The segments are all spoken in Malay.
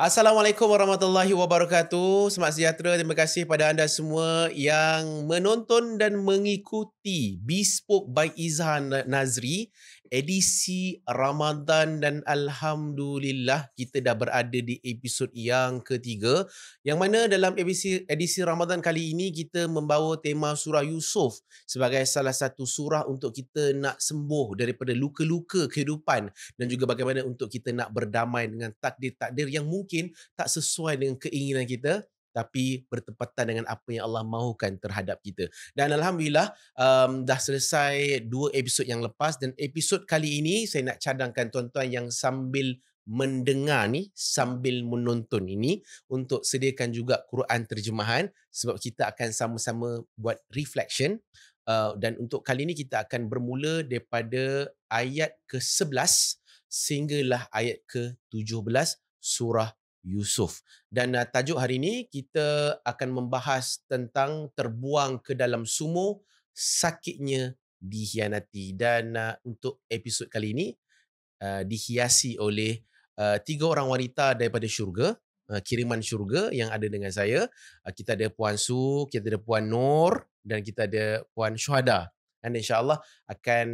Assalamualaikum warahmatullahi wabarakatuh. Selamat sejahtera. Terima kasih pada anda semua yang menonton dan mengikuti Bespoke by Izhan Nazri edisi Ramadan, dan alhamdulillah kita dah berada di episod yang ketiga, yang mana dalam edisi Ramadan kali ini kita membawa tema surah Yusuf sebagai salah satu surah untuk kita nak sembuh daripada luka-luka kehidupan, dan juga bagaimana untuk kita nak berdamai dengan takdir-takdir yang mungkin tak sesuai dengan keinginan kita, tapi bertepatan dengan apa yang Allah mahukan terhadap kita. Dan alhamdulillah dah selesai 2 episod yang lepas, dan episod kali ini saya nak cadangkan tuan-tuan yang sambil mendengar ni, sambil menonton ini, untuk sediakan juga Quran terjemahan, sebab kita akan sama-sama buat reflection. Dan untuk kali ini kita akan bermula daripada ayat ke-11 sehinggalah ayat ke-17 surah Yusuf. Dan tajuk hari ini kita akan membahas tentang terbuang ke dalam sumur, sakitnya dikhianati. Dan untuk episod kali ini dihiasi oleh 3 orang wanita daripada syurga, kiriman syurga yang ada dengan saya. Kita ada Puan Su, kita ada Puan Nur, dan kita ada Puan Syuhada. Dan insyaAllah akan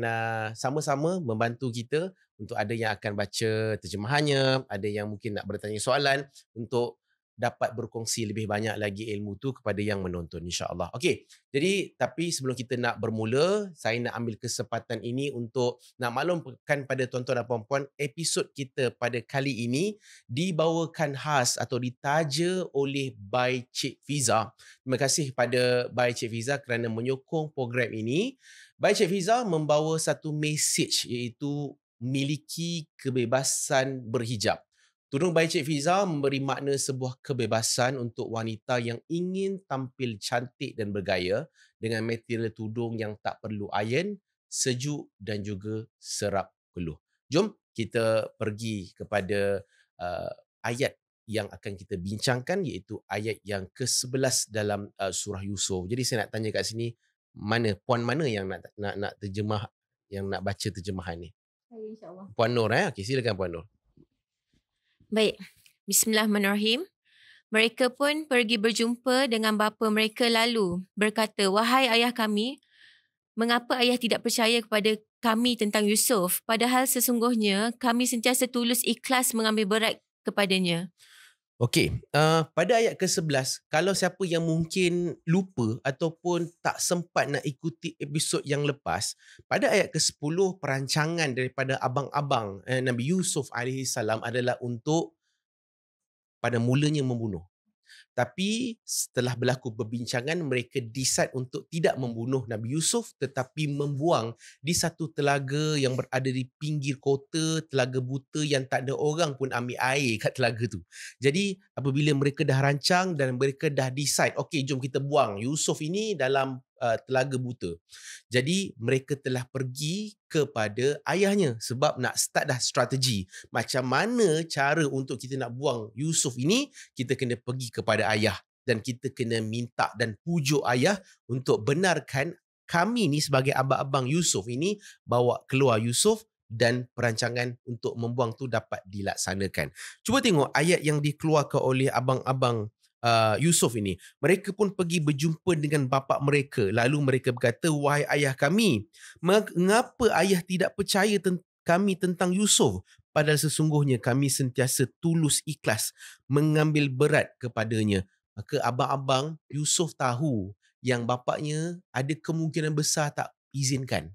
sama-sama membantu kita untuk ada yang akan baca terjemahannya, ada yang mungkin nak bertanya soalan untuk dapat berkongsi lebih banyak lagi ilmu tu kepada yang menonton, insyaAllah. Okey, jadi tapi sebelum kita nak bermula, saya nak ambil kesempatan ini untuk nak maklumkan pada tuan-tuan dan puan-puan, episod kita pada kali ini dibawakan khas atau ditaja oleh by Cik Fiza. Terima kasih pada by Cik Fiza kerana menyokong program ini. By Cik Fiza membawa satu message, iaitu miliki kebebasan berhijab. Tudung by Cik Fiza memberi makna sebuah kebebasan untuk wanita yang ingin tampil cantik dan bergaya dengan material tudung yang tak perlu iron, sejuk dan juga serap peluh. Jom kita pergi kepada ayat yang akan kita bincangkan, iaitu ayat yang ke-11 dalam surah Yusuf. Jadi saya nak tanya kat sini, puan mana yang nak terjemah, yang nak baca terjemahan ni? Saya insyaAllah. Puan Nur, Okey, silakan Puan Nur. Baik, Bismillahirrahmanirrahim. Mereka pun pergi berjumpa dengan bapa mereka lalu berkata, "Wahai ayah kami, mengapa ayah tidak percaya kepada kami tentang Yusuf, padahal sesungguhnya kami sentiasa tulus ikhlas mengambil berat kepadanya." Okey, pada ayat ke-11, kalau siapa yang mungkin lupa ataupun tak sempat nak ikuti episod yang lepas, pada ayat ke-10 perancangan daripada abang-abang Nabi Yusuf AS adalah untuk pada mulanya membunuh. Tapi setelah berlaku perbincangan, mereka decide untuk tidak membunuh Nabi Yusuf, tetapi membuang di satu telaga yang berada di pinggir kota, telaga buta yang tak ada orang pun ambil air kat telaga tu. Jadi apabila mereka dah rancang dan mereka dah decide, okey jom kita buang Yusuf ini dalam telaga buta. Jadi mereka telah pergi kepada ayahnya sebab nak start dah strategi. Macam mana cara untuk kita nak buang Yusuf ini, kita kena pergi kepada ayah dan kita kena minta dan pujuk ayah untuk benarkan kami ni sebagai abang-abang Yusuf ini bawa keluar Yusuf, dan perancangan untuk membuang tu dapat dilaksanakan. Cuba tengok ayat yang dikeluarkan oleh abang-abang Yusuf ini. Mereka pun pergi berjumpa dengan bapa mereka. Lalu mereka berkata, "Wahai ayah kami, mengapa ayah tidak percaya kami tentang Yusuf? Padahal sesungguhnya kami sentiasa tulus ikhlas mengambil berat kepadanya." Maka abang-abang Yusuf tahu yang bapaknya ada kemungkinan besar tak izinkan.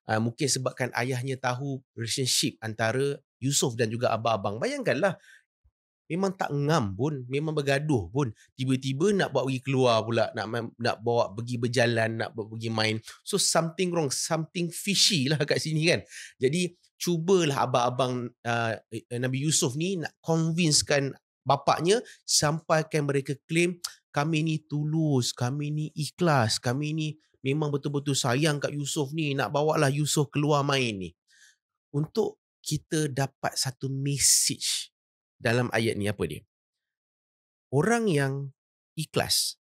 Mungkin sebabkan ayahnya tahu relationship antara Yusuf dan juga abang-abang. Bayangkanlah, memang tak ngam pun, memang bergaduh pun, tiba-tiba nak bawa pergi keluar pula, nak bawa pergi berjalan, nak bawa pergi main. So something wrong, something fishy lah kat sini kan. Jadi cubalah abang-abang Nabi Yusuf ni nak convincekan bapaknya, sampaikan mereka claim, kami ni tulus, kami ni ikhlas, kami ni memang betul-betul sayang kat Yusuf ni, nak bawa lah Yusuf keluar main ni. Untuk kita dapat satu message dalam ayat ni, apa dia? Orang yang ikhlas,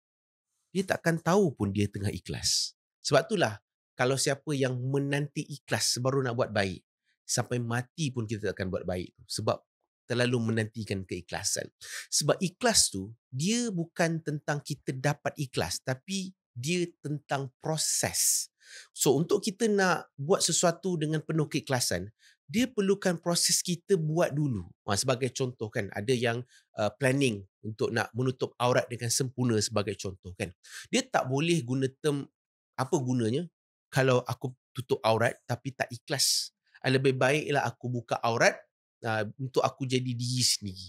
dia takkan tahu pun dia tengah ikhlas. Sebab itulah, kalau siapa yang menanti ikhlas baru nak buat baik, sampai mati pun kita takkan buat baik. Sebab terlalu menantikan keikhlasan. Sebab ikhlas tu, dia bukan tentang kita dapat ikhlas, tapi dia tentang proses. So, untuk kita nak buat sesuatu dengan penuh keikhlasan, dia perlukan proses kita buat dulu. Sebagai contoh kan, ada yang planning untuk nak menutup aurat dengan sempurna sebagai contoh kan. Dia tak boleh guna term, apa gunanya kalau aku tutup aurat tapi tak ikhlas. Lebih baiklah aku buka aurat untuk aku jadi diri sendiri.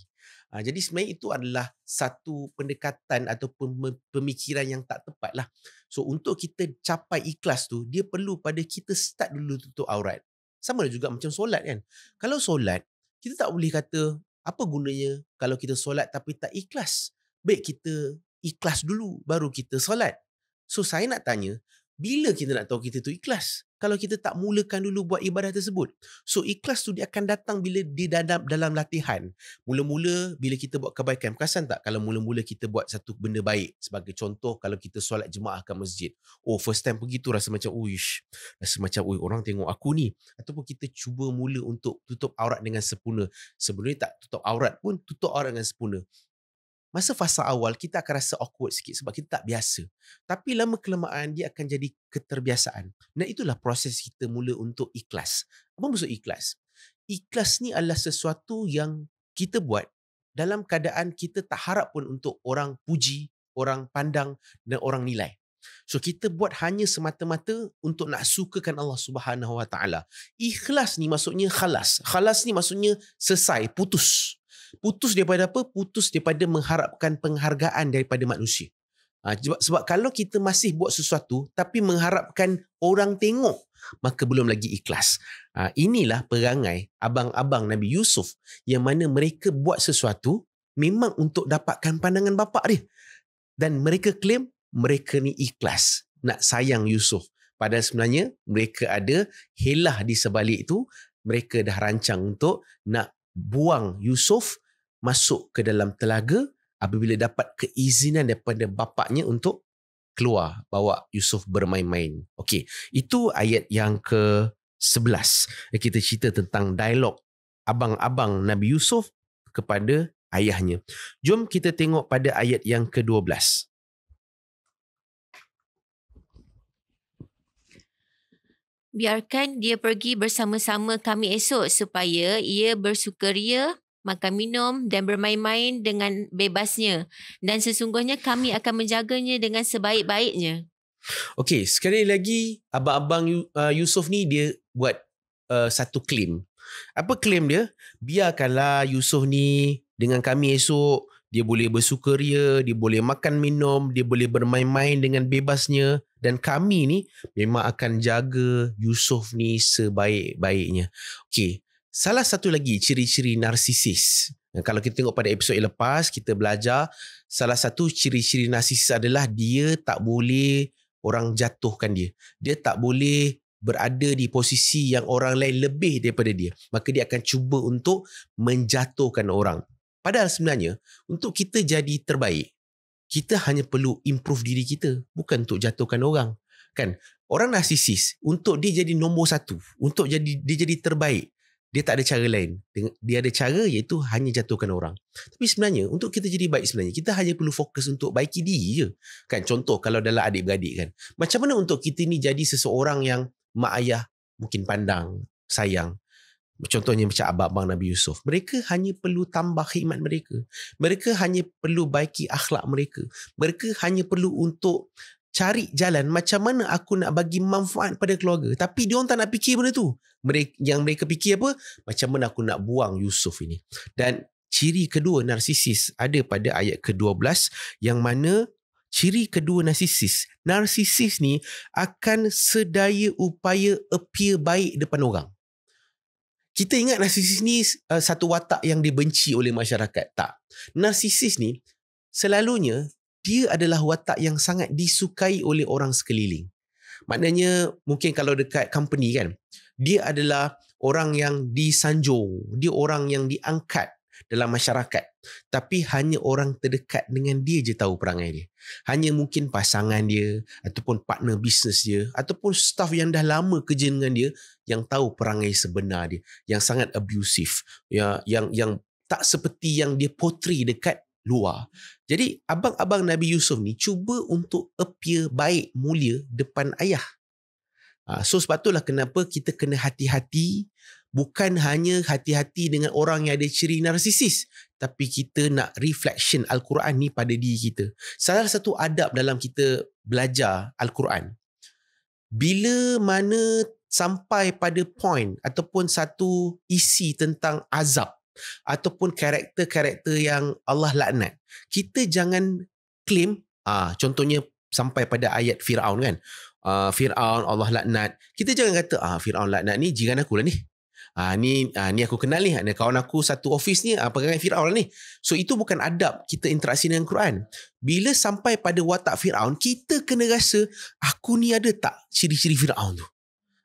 Jadi sebenarnya itu adalah satu pendekatan ataupun pemikiran yang tak tepat lah. So untuk kita capai ikhlas tu, dia perlu pada kita start dulu tutup aurat. Sama juga macam solat kan. Kalau solat, kita tak boleh kata apa gunanya kalau kita solat tapi tak ikhlas. Baik kita ikhlas dulu baru kita solat. So saya nak tanya, bila kita nak tahu kita tu ikhlas? Kalau kita tak mulakan dulu buat ibadah tersebut. So ikhlas tu dia akan datang bila dia dalam latihan. Mula-mula bila kita buat kebaikan. Perasan tak kalau mula-mula kita buat satu benda baik. Sebagai contoh kalau kita solat jemaah kat masjid. First time pergi tu rasa macam rasa macam orang tengok aku ni. Ataupun kita cuba mula untuk tutup aurat dengan sempurna. Sebelum ni tak tutup aurat pun tutup aurat dengan sempurna. Masa fasa awal kita akan rasa awkward sikit sebab kita tak biasa. Tapi lama kelamaan dia akan jadi keterbiasaan. Dan itulah proses kita mula untuk ikhlas. Apa maksud ikhlas? Ikhlas ni adalah sesuatu yang kita buat dalam keadaan kita tak harap pun untuk orang puji, orang pandang dan orang nilai. So kita buat hanya semata-mata untuk nak sukakan Allah Subhanahu Wa Taala. Ikhlas ni maksudnya khalas. Khalas ni maksudnya selesai, putus. Putus daripada apa? Putus daripada mengharapkan penghargaan daripada manusia. Sebab kalau kita masih buat sesuatu tapi mengharapkan orang tengok, maka belum lagi ikhlas. Inilah perangai abang-abang Nabi Yusuf yang mana mereka buat sesuatu memang untuk dapatkan pandangan bapa dia. Dan mereka claim mereka ni ikhlas, nak sayang Yusuf. Padahal sebenarnya mereka ada helah di sebalik itu. Mereka dah rancang untuk nak buang Yusuf masuk ke dalam telaga apabila dapat keizinan daripada bapaknya untuk keluar bawa Yusuf bermain-main. Okey, itu ayat yang ke-11. Kita cerita tentang dialog abang-abang Nabi Yusuf kepada ayahnya. Jom kita tengok pada ayat yang ke-12. Biarkan dia pergi bersama-sama kami esok supaya ia bersukaria, makan minum dan bermain-main dengan bebasnya. Dan sesungguhnya kami akan menjaganya dengan sebaik-baiknya. Okey, sekali lagi abang-abang Yusuf ni dia buat satu claim. Apa claim dia? Biarkanlah Yusuf ni dengan kami esok. Dia boleh bersukaria, dia boleh makan minum, dia boleh bermain-main dengan bebasnya. Dan kami ni memang akan jaga Yusuf ni sebaik-baiknya. Okey, salah satu lagi ciri-ciri narsisis. Kalau kita tengok pada episod yang lepas, kita belajar salah satu ciri-ciri narsisis adalah dia tak boleh orang jatuhkan dia. Dia tak boleh berada di posisi yang orang lain lebih daripada dia. Maka dia akan cuba untuk menjatuhkan orang. Padahal sebenarnya, untuk kita jadi terbaik, kita hanya perlu improve diri kita, bukan untuk jatuhkan orang. Kan? Orang narsisis, untuk dia jadi nombor satu, untuk dia jadi terbaik, dia tak ada cara lain. Dia ada cara iaitu hanya jatuhkan orang. Tapi sebenarnya, untuk kita jadi baik sebenarnya, kita hanya perlu fokus untuk baiki diri je. Kan? Contoh, kalau dalam adik-beradik kan. Macam mana untuk kita ni jadi seseorang yang mak ayah mungkin pandang, sayang. Contohnya macam abang-abang Nabi Yusuf. Mereka hanya perlu tambah khidmat mereka. Mereka hanya perlu baiki akhlak mereka. Mereka hanya perlu untuk cari jalan macam mana aku nak bagi manfaat pada keluarga. Tapi diorang tak nak fikir benda tu. Yang mereka fikir apa? Macam mana aku nak buang Yusuf ini. Dan ciri kedua narsisis ada pada ayat ke-12 yang mana ciri kedua narsisis. Narsisis ni akan sedaya upaya appear baik depan orang. Kita ingat narsisis ni satu watak yang dibenci oleh masyarakat. Tak. Narsisis ni selalunya dia adalah watak yang sangat disukai oleh orang sekeliling. Maknanya mungkin kalau dekat company kan, dia adalah orang yang disanjung, dia orang yang diangkat dalam masyarakat. Tapi hanya orang terdekat dengan dia je tahu perangai dia. Hanya mungkin pasangan dia, ataupun partner bisnes dia, ataupun staff yang dah lama kerja dengan dia, yang tahu perangai sebenar dia, yang sangat abusive, yang tak seperti yang dia portray dekat luar. Jadi abang-abang Nabi Yusuf ni cuba untuk appear baik, mulia depan ayah. So sebab itulah kenapa kita kena hati-hati, bukan hanya hati-hati dengan orang yang ada ciri narsisis, tapi kita nak reflection Al-Quran ni pada diri kita. Salah satu adab dalam kita belajar Al-Quran, bila mana sampai pada point ataupun satu isi tentang azab ataupun karakter-karakter yang Allah laknat, kita jangan claim, contohnya sampai pada ayat Fir'aun kan, Fir'aun Allah laknat, kita jangan kata Fir'aun laknat ni jiran aku lah ni, ni aku kenal ni, kawan aku satu office ni pegangan Fir'aun lah ni. So itu bukan adab kita interaksi dengan Quran. Bila sampai pada watak Fir'aun, kita kena rasa aku ni ada tak ciri-ciri Fir'aun tu.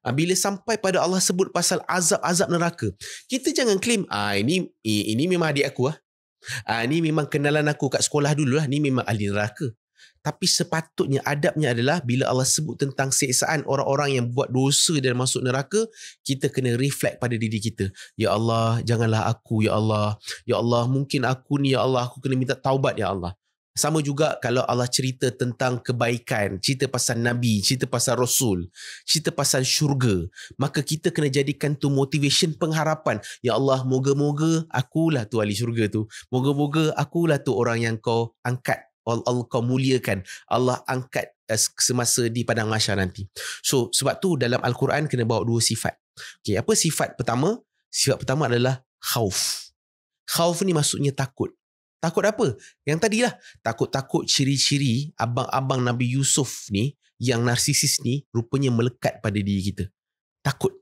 Bila sampai pada Allah sebut pasal azab-azab neraka, kita jangan claim ini memang adik aku ni memang kenalan aku kat sekolah dulu lah, ni memang ahli neraka. Tapi sepatutnya adabnya adalah bila Allah sebut tentang siksaan orang-orang yang buat dosa dan masuk neraka, kita kena reflect pada diri kita. Ya Allah, janganlah aku, ya Allah. Ya Allah, mungkin aku ni, ya Allah, aku kena minta taubat, ya Allah. Sama juga kalau Allah cerita tentang kebaikan, cerita pasal Nabi, cerita pasal Rasul, cerita pasal syurga, maka kita kena jadikan tu motivation, pengharapan. Ya Allah, moga-moga akulah tu ahli syurga tu. Moga-moga akulah tu orang yang kau angkat, Allah kau muliakan, Allah angkat semasa di padang mahsyar nanti. So sebab tu dalam Al-Quran kena bawa dua sifat. Okay, apa sifat pertama? Sifat pertama adalah khauf. Khauf ni maksudnya takut. Takut apa? Yang tadilah, takut-takut ciri-ciri abang-abang Nabi Yusuf ni yang narsisis ni rupanya melekat pada diri kita. Takut.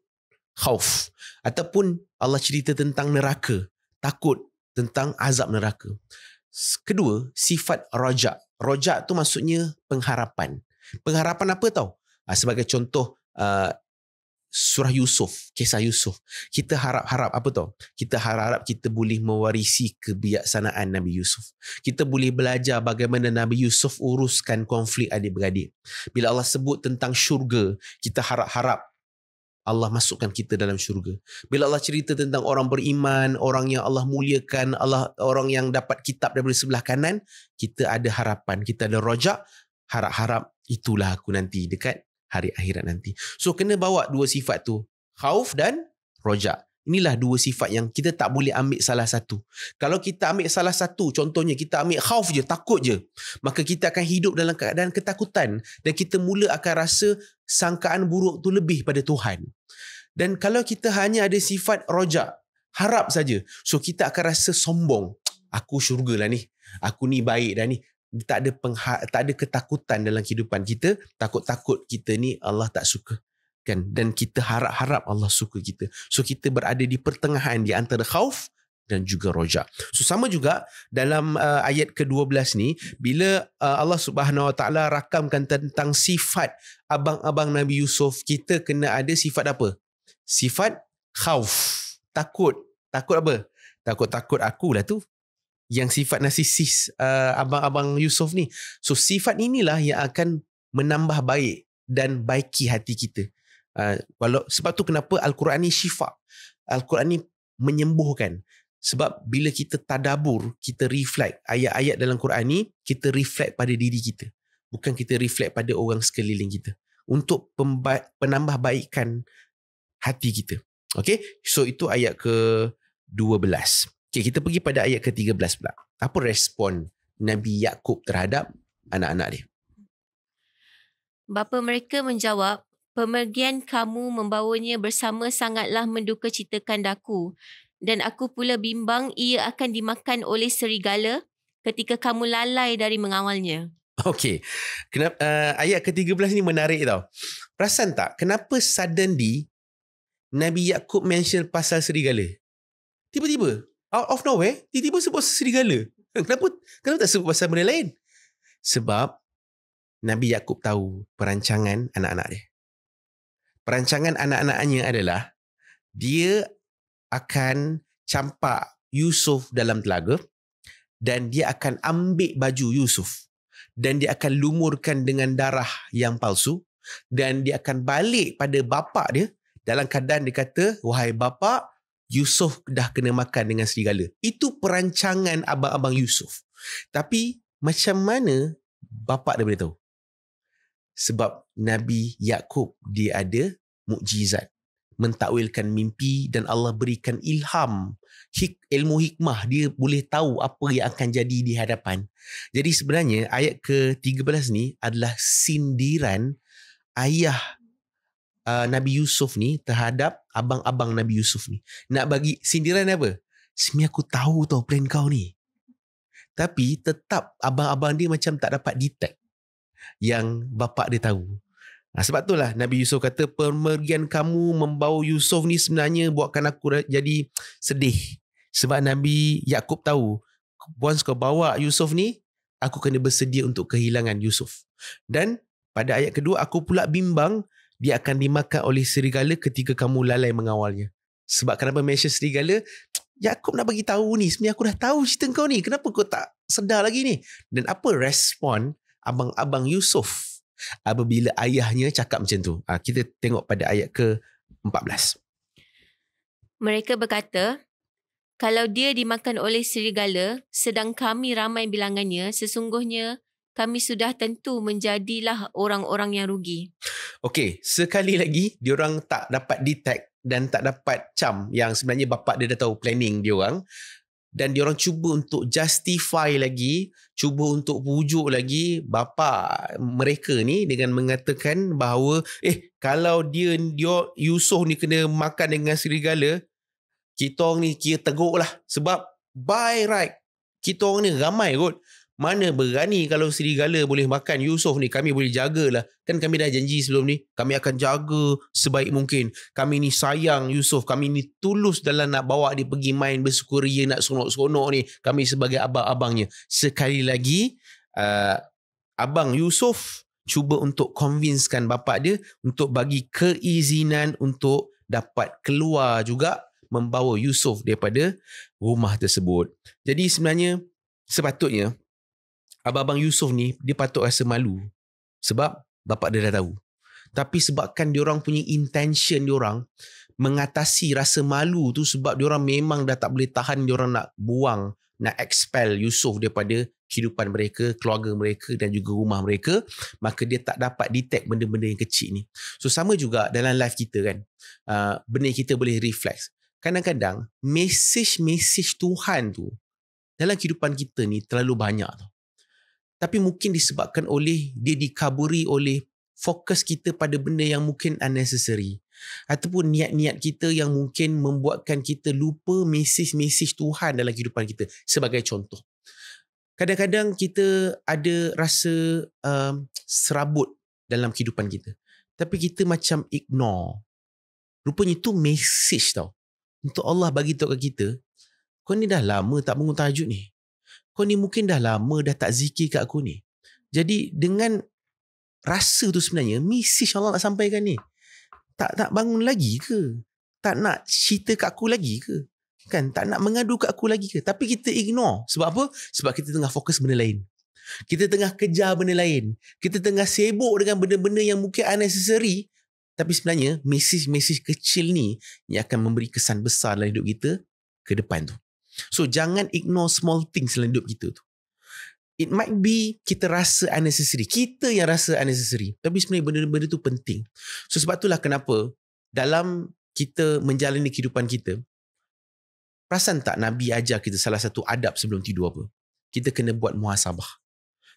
Khauf. Ataupun Allah cerita tentang neraka. Takut tentang azab neraka. Kedua, sifat roja'. Roja' tu maksudnya pengharapan. Pengharapan apa tau? Sebagai contoh, surah Yusuf, kisah Yusuf. Kita harap-harap apa tau? Kita harap kita boleh mewarisi kebijaksanaan Nabi Yusuf. Kita boleh belajar bagaimana Nabi Yusuf uruskan konflik adik-beradik. Bila Allah sebut tentang syurga, kita harap-harap Allah masukkan kita dalam syurga. Bila Allah cerita tentang orang beriman, orang yang Allah muliakan, orang yang dapat kitab daripada sebelah kanan, kita ada harapan, kita ada rojak, harap-harap itulah aku nanti dekat hari akhirat nanti. So kena bawa dua sifat tu, khauf dan rojak. Inilah dua sifat yang kita tak boleh ambil salah satu. Kalau kita ambil salah satu, contohnya kita ambil khauf je, takut je, maka kita akan hidup dalam keadaan ketakutan dan kita mula akan rasa sangkaan buruk tu lebih pada Tuhan. Dan kalau kita hanya ada sifat rojak, harap saja, so kita akan rasa sombong. Aku syurga lah ni, aku ni baik dah ni. Tak ada ketakutan dalam kehidupan kita. Takut-takut kita ni Allah tak suka kan, dan kita harap-harap Allah suka kita. So kita berada di pertengahan di antara khauf dan juga roja. So sama juga dalam ayat ke-12 ni, bila Allah Subhanahu Wa Taala rakamkan tentang sifat abang-abang Nabi Yusuf, kita kena ada sifat apa? Sifat khauf. Takut apa? Takut akulah tu yang sifat narsisis abang-abang Yusuf ni. So sifat inilah yang akan menambah baik dan baiki hati kita. Sebab tu kenapa Al-Quran ni syifa. Al-Quran ni menyembuhkan. Sebab bila kita tadabur, kita reflect ayat-ayat dalam Quran ni, kita reflect pada diri kita. Bukan kita reflect pada orang sekeliling kita. Untuk penambah baikkan hati kita. Okay? So itu ayat ke-12. Okay, kita pergi pada ayat ke-13 pula. Apa respon Nabi Yaqub terhadap anak-anak dia? Bapa mereka menjawab, pemergian kamu membawanya bersama sangatlah mendukacitakan daku, dan aku pula bimbang ia akan dimakan oleh serigala ketika kamu lalai dari mengawalnya. Okey, ayat ke-13 ni menarik tau. Perasan tak, kenapa suddenly Nabi Yaqub mention pasal serigala? Tiba-tiba, out of nowhere, tiba-tiba sebut serigala. Kenapa tak sebut pasal benda lain? Sebab Nabi Yaqub tahu perancangan anak-anak dia. Perancangan anak-anaknya adalah dia akan campak Yusuf dalam telaga dan dia akan ambil baju Yusuf dan dia akan lumurkan dengan darah yang palsu dan dia akan balik pada bapa dia dalam keadaan dia kata, wahai bapa, Yusuf dah kena makan dengan serigala. Itu perancangan abang-abang Yusuf. Tapi macam mana bapak dia boleh tahu? Sebab Nabi Yaqub dia ada mukjizat, mentakwilkan mimpi, dan Allah berikan ilham, ilmu hikmah. Dia boleh tahu apa yang akan jadi di hadapan. Jadi sebenarnya ayat ke-13 ni adalah sindiran ayah Nabi Yusuf ni terhadap abang-abang Nabi Yusuf ni. Nak bagi sindiran apa? Sebenarnya aku tahu tau plan kau ni. Tapi tetap abang-abang dia macam tak dapat detect yang bapak dia tahu. Sebab itulah Nabi Yusuf kata, pemergian kamu membawa Yusuf ni sebenarnya buatkan aku jadi sedih. Sebab Nabi Yaqub tahu, once kau bawa Yusuf ni, aku kena bersedia untuk kehilangan Yusuf. Dan pada ayat kedua, aku pula bimbang dia akan dimakan oleh serigala ketika kamu lalai mengawalnya. Sebab kenapa mention serigala? Yaqub nak bagi tahu ni, sebenarnya aku dah tahu cerita kau ni, kenapa kau tak sedar lagi ni? Dan apa respon abang-abang Yusuf apabila ayahnya cakap macam tu? Kita tengok pada ayat ke-14. Mereka berkata, kalau dia dimakan oleh serigala, sedang kami ramai bilangannya, sesungguhnya kami sudah tentu menjadilah orang-orang yang rugi. Okey, sekali lagi diorang tak dapat detect dan tak dapat cam yang sebenarnya bapak dia dah tahu planning diorang. Dan diorang cuba untuk justify lagi, cuba untuk pujuk lagi bapa mereka ni dengan mengatakan bahawa kalau dia Yusuf ni kena makan dengan serigala, kita orang ni kira teguk lah. Sebab by right kita orang ni ramai kot. Mana berani kalau serigala boleh makan Yusuf ni, kami boleh jagalah. Kan kami dah janji sebelum ni, kami akan jaga sebaik mungkin. Kami ni sayang Yusuf, kami ni tulus dalam nak bawa dia pergi main bersukuria, nak seronok-seronok ni. Kami sebagai abang-abangnya. Sekali lagi, abang Yusuf cuba untuk convincekan bapak dia untuk bagi keizinan untuk dapat keluar juga, membawa Yusuf daripada rumah tersebut. Jadi sebenarnya sepatutnya abang-abang Yusuf ni dia patut rasa malu sebab bapak dia dah tahu. Tapi sebabkan diorang punya intention diorang mengatasi rasa malu tu, sebab diorang memang dah tak boleh tahan, diorang nak buang, nak expel Yusuf daripada kehidupan mereka, keluarga mereka dan juga rumah mereka, maka dia tak dapat detect benda-benda yang kecil ni. So sama juga dalam life kita kan, benda kita boleh reflect. Kadang-kadang message Tuhan tu dalam kehidupan kita ni terlalu banyak tau. Tapi mungkin disebabkan oleh dia dikaburi oleh fokus kita pada benda yang mungkin unnecessary, ataupun niat-niat kita yang mungkin membuatkan kita lupa message Tuhan dalam kehidupan kita. Sebagai contoh, kadang-kadang kita ada rasa serabut dalam kehidupan kita, tapi kita macam ignore. Rupanya itu message tau, untuk Allah bagi tahu kat kita, kau ni dah lama tak bangun tahajud ni. Kau ni mungkin dah lama dah tak zikir kat aku ni. Jadi dengan rasa tu sebenarnya message Allah nak sampaikan ni. Tak bangun lagi ke? Tak nak cerita kat aku lagi ke? Kan, tak nak mengadu kat aku lagi ke? Tapi kita ignore. Sebab apa? Sebab kita tengah fokus benda lain. Kita tengah kejar benda lain. Kita tengah sibuk dengan benda-benda yang mungkin unnecessary. Tapi sebenarnya message kecil ni yang akan memberi kesan besar dalam hidup kita ke depan tu. So jangan ignore small things dalam hidup kita tu. It might be kita rasa unnecessary, kita yang rasa unnecessary, tapi sebenarnya benda-benda tu penting. So sebab itulah kenapa dalam kita menjalani kehidupan kita, perasan tak Nabi ajar kita salah satu adab sebelum tidur apa? Kita kena buat muhasabah.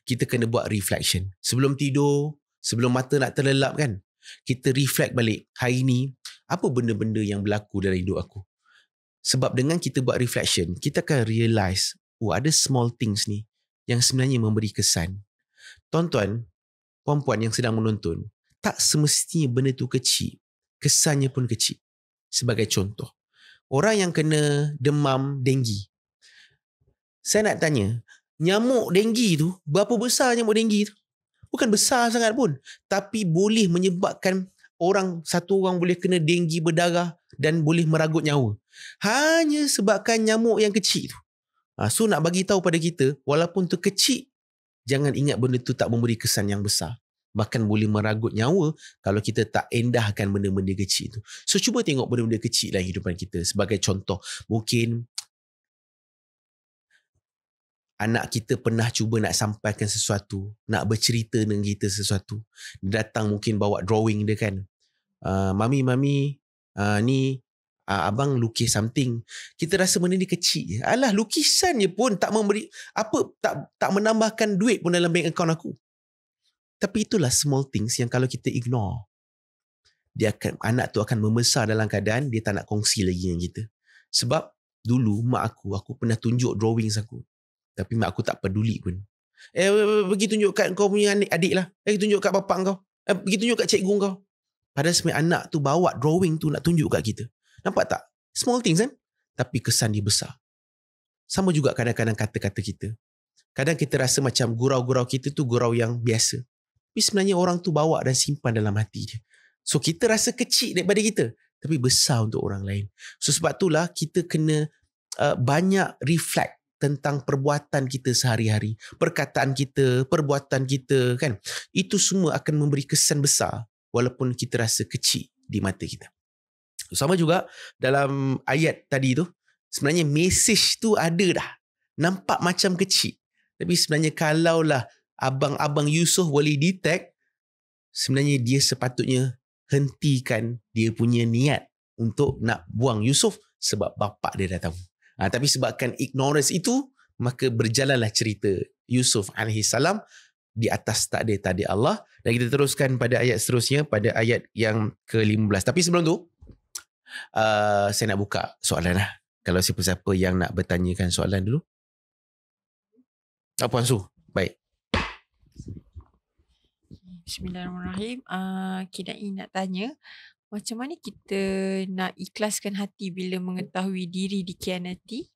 Kita kena buat reflection. Sebelum tidur, sebelum mata nak terlelap kan, kita reflect balik, hari ni apa benda-benda yang berlaku dalam hidup aku. Sebab dengan kita buat reflection, kita akan realise, ada small things ni yang sebenarnya memberi kesan. Tuan-tuan, puan-puan yang sedang menonton, tak semestinya benda tu kecil, kesannya pun kecil. Sebagai contoh, orang yang kena demam denggi. Saya nak tanya, nyamuk denggi tu, berapa besar nyamuk denggi tu? Bukan besar sangat pun, tapi boleh menyebabkan satu orang boleh kena denggi berdarah dan boleh meragut nyawa. Hanya sebabkan nyamuk yang kecil tu. So nak bagi tahu pada kita, walaupun tu kecil, jangan ingat benda tu tak memberi kesan yang besar. bahkan boleh meragut nyawa kalau kita tak endahkan benda-benda kecil tu. So cuba tengok benda-benda kecil dalam kehidupan kita. Sebagai contoh, mungkin anak kita pernah cuba nak sampaikan sesuatu, nak bercerita dengan kita sesuatu. Dia datang mungkin bawa drawing dia kan. Mami, ni abang lukis something. Kita rasa benda ni kecil je. Alah, lukisan je pun tak memberi apa, tak menambahkan duit pun dalam bank account aku. Tapi itulah small things yang kalau kita ignore, anak tu akan membesar dalam keadaan dia tak nak kongsi lagi dengan kita. Sebab dulu mak aku pernah tunjuk drawings aku. Tapi mak aku tak peduli pun. Pergi tunjuk kat kau punya adik lah. Pergi tunjuk kat bapak kau. Pergi tunjuk kat cikgu kau. Padahal sebenarnya anak tu bawa drawing tu nak tunjuk kat kita. Nampak tak? Small things kan? Tapi kesan dia besar. Sama juga kadang-kadang kata-kata kita. Kadang kita rasa macam gurau-gurau kita tu gurau yang biasa. Tapi sebenarnya orang tu bawa dan simpan dalam hati dia. So kita rasa kecil daripada kita. Tapi besar untuk orang lain. So sebab itulah kita kena banyak reflect tentang perbuatan kita sehari-hari, perkataan kita, perbuatan kita kan. Itu semua akan memberi kesan besar walaupun kita rasa kecil di mata kita. Sama juga dalam ayat tadi tu, sebenarnya message tu ada dah. Nampak macam kecil. Tapi sebenarnya kalaulah abang-abang Yusof boleh detect, sebenarnya dia sepatutnya hentikan dia punya niat untuk nak buang Yusof sebab bapak dia dah tahu. Tapi sebabkan ignorance itu, maka berjalanlah cerita Yusuf AS di atas takdir Allah. Dan kita teruskan pada ayat seterusnya, pada ayat yang ke-15. Tapi sebelum tu, saya nak buka soalan lah. Kalau siapa-siapa yang nak bertanyakan soalan dulu. Puan Su, baik. Bismillahirrahmanirrahim. Kidai nak tanya, macam mana kita nak ikhlaskan hati bila mengetahui diri dikhianati,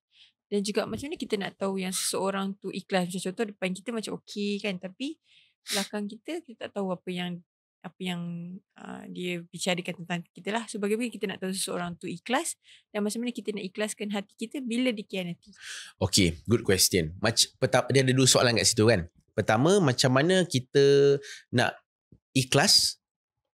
dan juga macam mana kita nak tahu yang seseorang tu ikhlas. Macam contoh depan kita macam okey kan, tapi belakang kita tak tahu apa yang dia bicarakan tentang kita lah. So bagaimana kita nak tahu seseorang tu ikhlas, dan macam mana kita nak ikhlaskan hati kita bila dikhianati? Okay, good question. Dia ada dua soalan kat situ kan. Pertama, macam mana kita nak ikhlas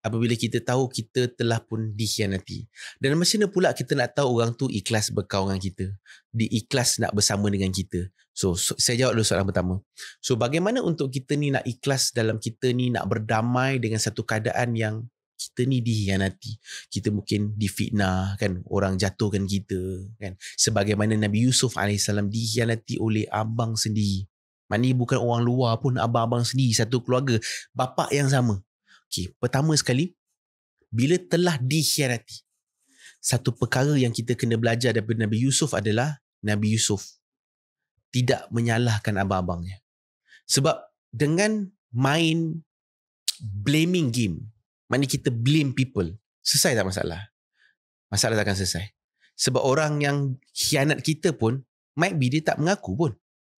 apabila kita tahu kita telah pun dikhianati. Dan macam mana pula kita nak tahu orang tu ikhlas berkawan dengan kita, ikhlas nak bersama dengan kita. So saya jawab dulu soalan pertama. So bagaimana untuk kita ni nak ikhlas dalam kita ni nak berdamai dengan satu keadaan yang kita ni dikhianati. Kita mungkin difitnah kan, orang jatuhkan kita kan. Sebagaimana Nabi Yusuf AS dikhianati oleh abang sendiri. Maknanya bukan orang luar pun, abang-abang sendiri, satu keluarga, bapa yang sama. Okay, pertama sekali, bila telah dikhianati, satu perkara yang kita kena belajar daripada Nabi Yusuf adalah Nabi Yusuf tidak menyalahkan abang-abangnya. Sebab dengan main blaming game, maknanya kita blame people, selesai tak masalah? Masalah takkan selesai. Sebab orang yang khianat kita pun, might be dia tak mengaku pun.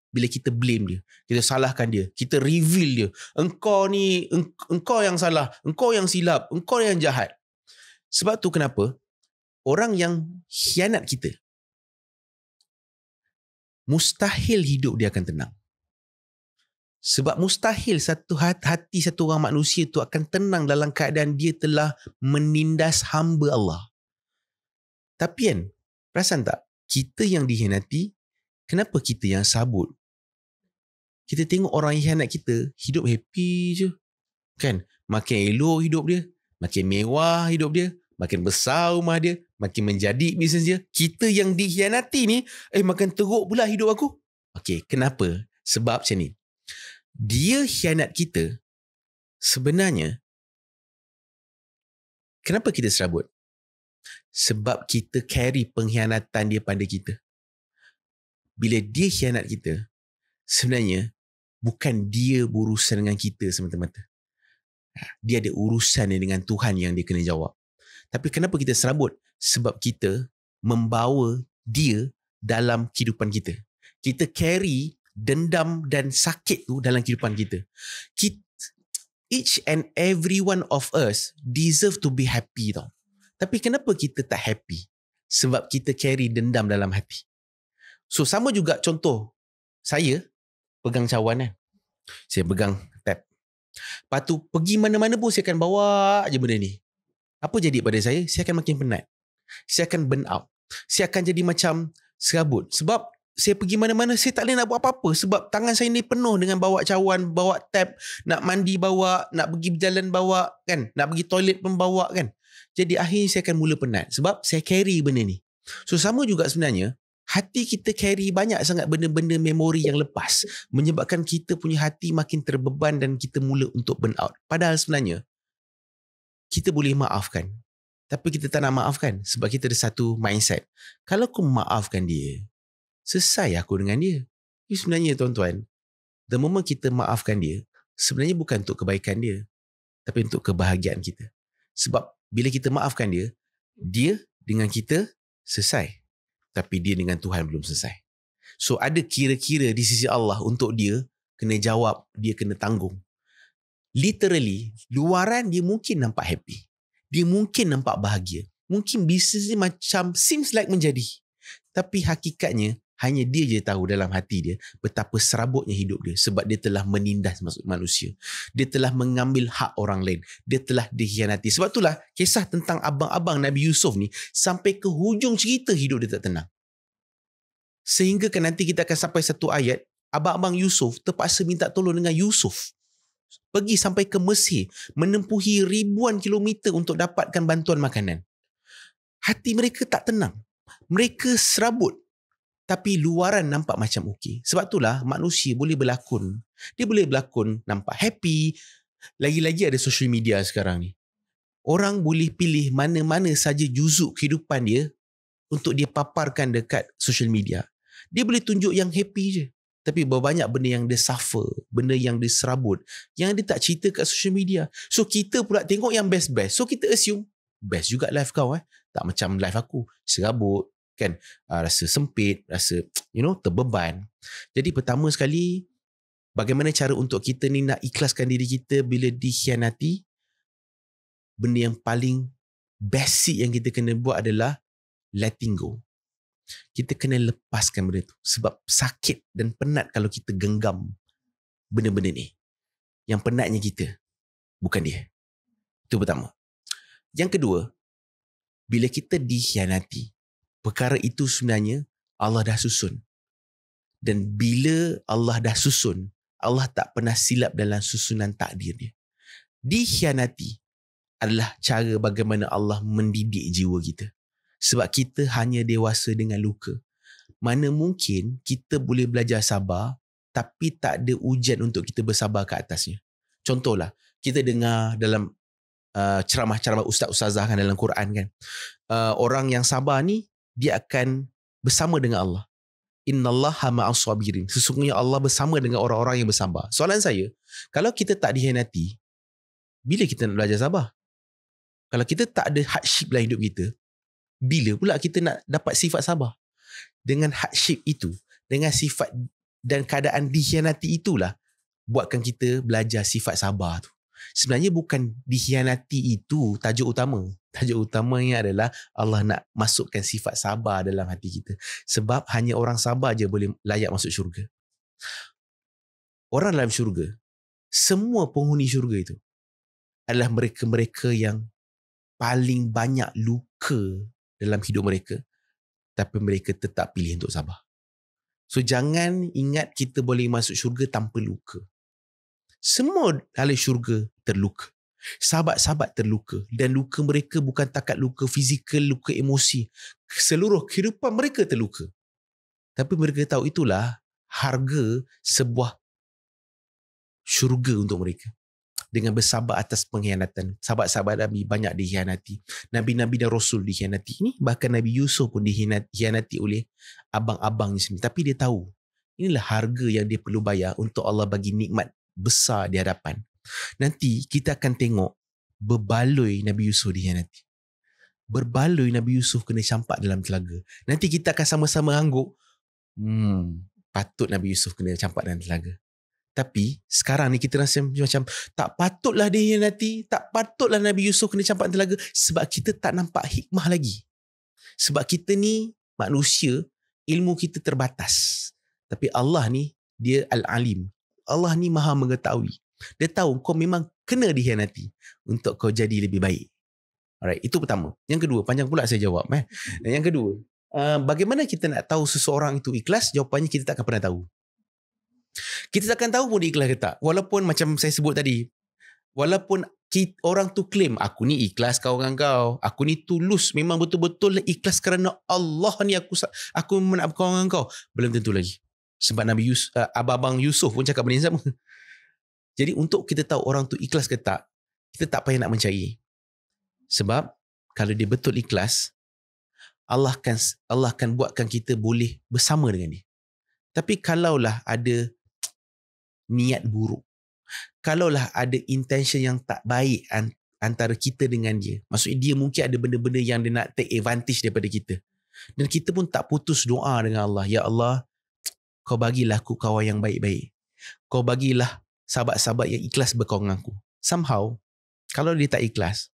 Bila kita blame dia, kita salahkan dia, kita reveal dia, engkau yang salah, engkau yang silap, engkau yang jahat. Sebab tu kenapa orang yang khianat kita, mustahil hidup dia akan tenang. Sebab mustahil satu hati satu orang manusia tu akan tenang dalam keadaan dia telah menindas hamba Allah. Tapi kan, perasan tak, kita yang dikhianati, kenapa kita yang sabut? Kita tengok orang yang khianat kita hidup happy je kan, makin elok hidup dia, makin mewah hidup dia, makin besar rumah dia, makin menjadi bisnes dia. Kita yang dikhianati ni makin teruk pula hidup aku. Okey, kenapa? Sebab macam ni, dia khianat kita, sebenarnya kenapa kita serabut? Sebab kita carry pengkhianatan dia pada kita. Bila dia khianat kita, sebenarnya bukan dia berurusan dengan kita semata-mata. Dia ada urusan dengan Tuhan yang dia kena jawab. Tapi kenapa kita serabut? Sebab kita membawa dia dalam kehidupan kita. Kita carry dendam dan sakit tu dalam kehidupan kita. Each and every one of us deserve to be happy tau. Tapi kenapa kita tak happy? Sebab kita carry dendam dalam hati. So sama juga contoh, saya pegang cawan kan. Saya pegang tab. Lepas tu pergi mana-mana pun saya akan bawa je benda ni. Apa jadi pada saya? Saya akan makin penat. Saya akan burn out. Saya akan jadi macam serabut. Sebab saya pergi mana-mana, saya tak boleh nak buat apa-apa. Sebab tangan saya ni penuh dengan bawa cawan, bawa tab, nak mandi bawa, nak pergi berjalan bawa, kan? Nak pergi toilet pun bawa, kan? Jadi akhirnya saya akan mula penat. Sebab saya carry benda ni. So sama juga sebenarnya, hati kita carry banyak sangat benda-benda memori yang lepas. Menyebabkan kita punya hati makin terbeban dan kita mula untuk burn out. Padahal sebenarnya, kita boleh maafkan. Tapi kita tak nak maafkan. Sebab kita ada satu mindset. Kalau aku maafkan dia, selesai aku dengan dia. Jadi sebenarnya tuan-tuan, the moment kita maafkan dia, sebenarnya bukan untuk kebaikan dia, tapi untuk kebahagiaan kita. Sebab bila kita maafkan dia, dia dengan kita selesai. Tapi dia dengan Tuhan belum selesai. So ada kira-kira di sisi Allah untuk dia kena jawab, dia kena tanggung. Literally, luaran dia mungkin nampak happy. Dia mungkin nampak bahagia. Mungkin bisnes ni macam seems like menjadi. Tapi hakikatnya, hanya dia je tahu dalam hati dia betapa serabutnya hidup dia. Sebab dia telah menindas manusia. Dia telah mengambil hak orang lain. Dia telah dikhianati. Sebab itulah kisah tentang abang-abang Nabi Yusuf ni sampai ke hujung cerita hidup dia tak tenang. Sehingga kan nanti kita akan sampai satu ayat, abang-abang Yusuf terpaksa minta tolong dengan Yusuf. Pergi sampai ke Mesir, menempuhi ribuan kilometer untuk dapatkan bantuan makanan. Hati mereka tak tenang. Mereka serabut. Tapi luaran nampak macam okey. Sebab itulah manusia boleh berlakon. Dia boleh berlakon nampak happy. Lagi-lagi ada social media sekarang ni. Orang boleh pilih mana-mana saja juzuk kehidupan dia untuk dia paparkan dekat social media. Dia boleh tunjuk yang happy je. Tapi banyak benda yang dia suffer, benda yang dia serabut, yang dia tak cerita kat social media. So kita pula tengok yang best-best. So kita assume, best juga life kau tak macam life aku. Serabut, kan, rasa sempit, rasa terbeban. Jadi pertama sekali, bagaimana cara untuk kita ni nak ikhlaskan diri kita bila dikhianati? Benda yang paling basic yang kita kena buat adalah letting go. Kita kena lepaskan benda tu. Sebab sakit dan penat kalau kita genggam benda-benda ni. Yang penatnya kita, bukan dia. Itu pertama. Yang kedua, bila kita dikhianati, perkara itu sebenarnya Allah dah susun. Dan bila Allah dah susun, Allah tak pernah silap dalam susunan takdir dia. Dikhianati adalah cara bagaimana Allah mendidik jiwa kita. Sebab kita hanya dewasa dengan luka. Mana mungkin kita boleh belajar sabar, tapi tak ada ujian untuk kita bersabar ke atasnya. Contohlah, kita dengar dalam ceramah-ceramah ustaz-ustazah kan dalam Quran kan. Orang yang sabar ni, dia akan bersama dengan Allah. Innallaha ma'as sabirin. Sesungguhnya Allah bersama dengan orang-orang yang bersabar. Soalan saya, kalau kita tak dikhianati, bila kita nak belajar sabar? Kalau kita tak ada hardship dalam hidup kita, bila pula kita nak dapat sifat sabar? Dengan hardship itu, dengan sifat dan keadaan dikhianati itulah buatkan kita belajar sifat sabar tu. Sebenarnya bukan dikhianati itu tajuk utama. Tajuk utamanya adalah Allah nak masukkan sifat sabar dalam hati kita. Sebab hanya orang sabar je boleh layak masuk syurga. Orang dalam syurga, semua penghuni syurga itu adalah mereka-mereka yang paling banyak luka dalam hidup mereka, tapi mereka tetap pilih untuk sabar. So jangan ingat kita boleh masuk syurga tanpa luka. Semua ahli syurga terluka. Sahabat-sahabat terluka. Dan luka mereka bukan takat luka fizikal, luka emosi. Seluruh kehidupan mereka terluka. Tapi mereka tahu itulah harga sebuah syurga untuk mereka. Dengan bersabar atas pengkhianatan. Sahabat-sahabat Nabi banyak dikhianati. Nabi-Nabi dan Rasul dikhianati. Ini bahkan Nabi Yusuf pun dikhianati oleh abang-abangnya sendiri. Tapi dia tahu, inilah harga yang dia perlu bayar untuk Allah bagi nikmat besar di hadapan. Nanti kita akan tengok berbaloi Nabi Yusuf dikhianati. Berbaloi Nabi Yusuf kena campak dalam telaga. Nanti kita akan sama-sama angguk, patut Nabi Yusuf kena campak dalam telaga. Tapi sekarang ni kita rasa macam tak patutlah dia hianati, tak patutlah Nabi Yusuf kena campak telaga, sebab kita tak nampak hikmah lagi. Sebab kita ni manusia, ilmu kita terbatas. Tapi Allah ni, dia Al-Alim. Allah ni maha mengetahui. Dia tahu kau memang kena dikhianati untuk kau jadi lebih baik. Alright, itu pertama. Yang kedua, panjang pula saya jawab. Yang kedua, bagaimana kita nak tahu seseorang itu ikhlas? Jawapannya kita tak akan pernah tahu. Kita takkan tahu pun dia ikhlas ke tak. Walaupun macam saya sebut tadi, walaupun orang tu claim, aku ni ikhlas kau dengan kau, aku ni tulus, memang betul-betul ikhlas kerana Allah ni aku nak berkawan dengan kau. Belum tentu lagi. Sebab Nabi Abang Yusuf pun cakap benda yang sama. Jadi untuk kita tahu orang tu ikhlas ke tak, kita tak payah nak mencari. Sebab kalau dia betul ikhlas, Allah akan buatkan kita boleh bersama dengan dia. Tapi kalaulah ada niat buruk, kalaulah ada intention yang tak baik antara kita dengan dia, maksudnya dia mungkin ada benda-benda yang dia nak take advantage daripada kita, dan kita pun tak putus doa dengan Allah, ya Allah, kau bagilah aku kawan yang baik-baik, kau bagilah sahabat-sahabat yang ikhlas berkawan dengan aku. Somehow, kalau dia tak ikhlas,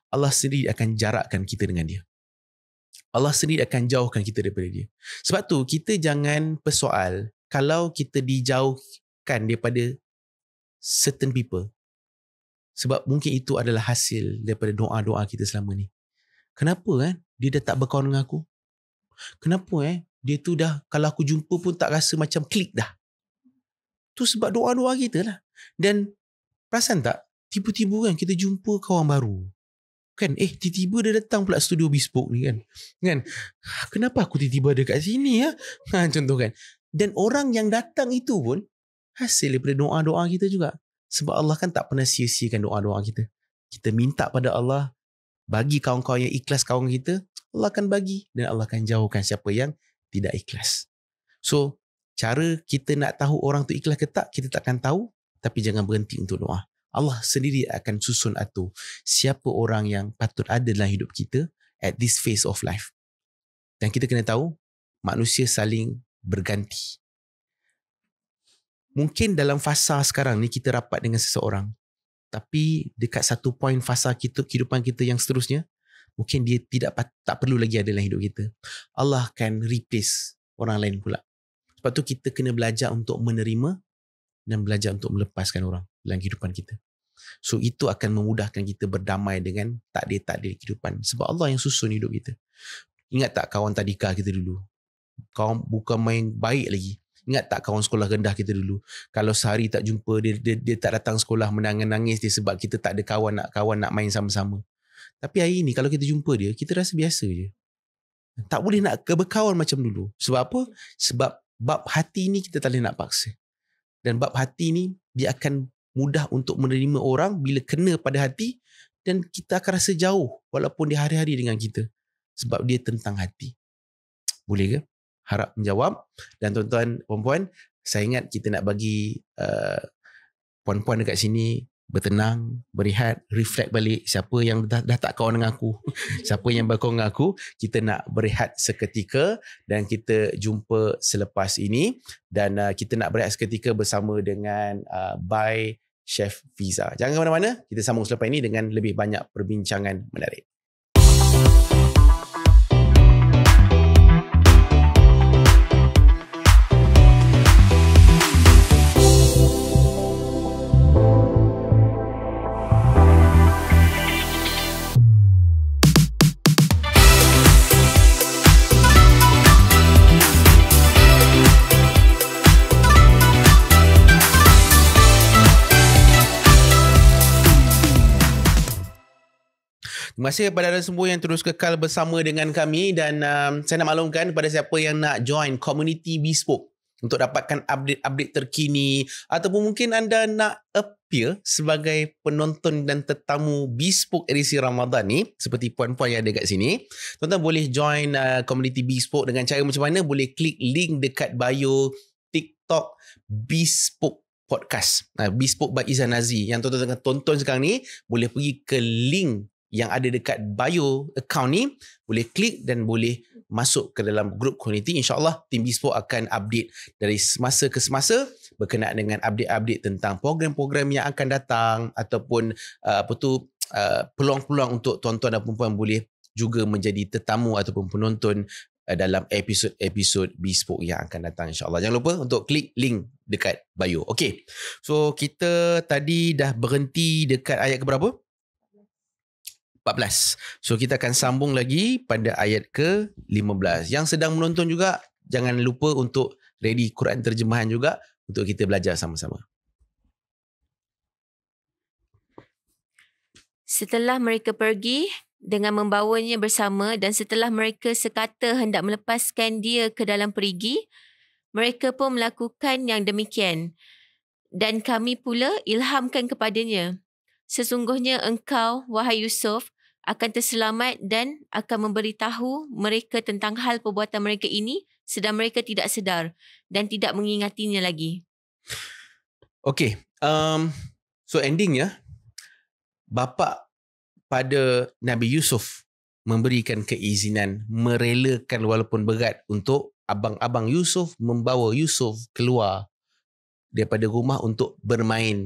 Allah sendiri akan jarakkan kita dengan dia. Allah sendiri akan jauhkan kita daripada dia. Sebab tu kita jangan persoal kalau kita dijauhkan daripada certain people, sebab mungkin itu adalah hasil daripada doa-doa kita selama ni. Kenapa dia dah tak berkawan dengan aku? Kenapa dia tu dah, kalau aku jumpa pun tak rasa macam klik dah? Tu sebab doa-doa kita lah. Dan perasan tak, tiba-tiba kan kita jumpa kawan baru kan, tiba-tiba dia datang pula studio Bespoke ni kan, kenapa aku tiba-tiba ada kat sini ya? Contoh kan. Dan orang yang datang itu pun hasil daripada doa-doa kita juga. Sebab Allah kan tak pernah sia-siakan doa-doa kita. Kita minta pada Allah, bagi kawan-kawan yang ikhlas kawan kita, Allah akan bagi, dan Allah akan jauhkan siapa yang tidak ikhlas. So, cara kita nak tahu orang tu ikhlas ke tak, kita takkan tahu, tapi jangan berhenti untuk doa. Allah sendiri akan susun atur siapa orang yang patut ada dalam hidup kita at this phase of life. Dan kita kena tahu, manusia saling berganti. Mungkin dalam fasa sekarang ni kita rapat dengan seseorang, tapi dekat satu point fasa kehidupan kita yang seterusnya, mungkin dia tak perlu lagi ada dalam hidup kita. Allah akan replace orang lain pula. Sebab tu kita kena belajar untuk menerima dan belajar untuk melepaskan orang dalam kehidupan kita. So itu akan memudahkan kita berdamai dengan takdir-takdir kehidupan. Sebab Allah yang susun hidup kita. Ingat tak kawan tadika kita dulu? Kawan bukan main baik lagi. Ingat tak kawan sekolah rendah kita dulu? Kalau sehari tak jumpa, dia tak datang sekolah, menangis-nangis dia sebab kita tak ada kawan nak main sama-sama. Tapi hari ni kalau kita jumpa dia, kita rasa biasa je. Tak boleh nak berkawan macam dulu. Sebab apa? Sebab bab hati ni kita tak boleh nak paksa. Dan bab hati ni dia akan mudah untuk menerima orang bila kena pada hati, dan kita akan rasa jauh walaupun dia hari-hari dengan kita. Sebab dia tentang hati. Boleh ke? Harap menjawab. Dan tuan-tuan, puan-puan, saya ingat kita nak bagi puan-puan dekat sini bertenang, berehat, reflect balik siapa yang dah tak kawan dengan aku, siapa yang berkawan dengan aku. Kita nak berehat seketika dan kita jumpa selepas ini, dan kita nak berehat seketika bersama dengan by Chef Fiza. Jangan ke mana-mana, kita sambung selepas ini dengan lebih banyak perbincangan menarik. Terima kasih kepada anda semua yang terus kekal bersama dengan kami, dan saya nak maklumkan kepada siapa yang nak join community Bespoke untuk dapatkan update-update terkini, ataupun mungkin anda nak appear sebagai penonton dan tetamu Bespoke edisi Ramadan ni, seperti puan-puan yang ada kat sini, tuan-tuan boleh join community Bespoke dengan cara macam mana? Boleh klik link dekat bio TikTok Bespoke Podcast, Bespoke by Izan Nazri, yang tuan-tuan tengah tonton sekarang ni. Boleh pergi ke link yang ada dekat bio account ni, boleh klik dan boleh masuk ke dalam grup community. InsyaAllah tim Bespoke akan update dari semasa ke semasa berkenaan dengan update-update tentang program-program yang akan datang, ataupun peluang-peluang untuk tuan-tuan dan perempuan boleh juga menjadi tetamu ataupun penonton dalam episod-episod Bespoke yang akan datang, insyaAllah. Jangan lupa untuk klik link dekat bio. Okay. So kita tadi dah berhenti dekat ayat ke berapa? 14. So kita akan sambung lagi pada ayat ke-15. Yang sedang menonton juga, jangan lupa untuk ready Quran terjemahan juga untuk kita belajar sama-sama. Setelah mereka pergi dengan membawanya bersama dan setelah mereka sekata hendak melepaskan dia ke dalam perigi, mereka pun melakukan yang demikian. Dan kami pula ilhamkan kepadanya, sesungguhnya engkau, wahai Yusuf, akan terselamat dan akan memberitahu mereka tentang hal perbuatan mereka ini sedang mereka tidak sedar dan tidak mengingatinya lagi. Okay. So endingnya, bapa pada Nabi Yusuf memberikan keizinan, merelakan walaupun berat untuk abang-abang Yusuf membawa Yusuf keluar daripada rumah untuk bermain,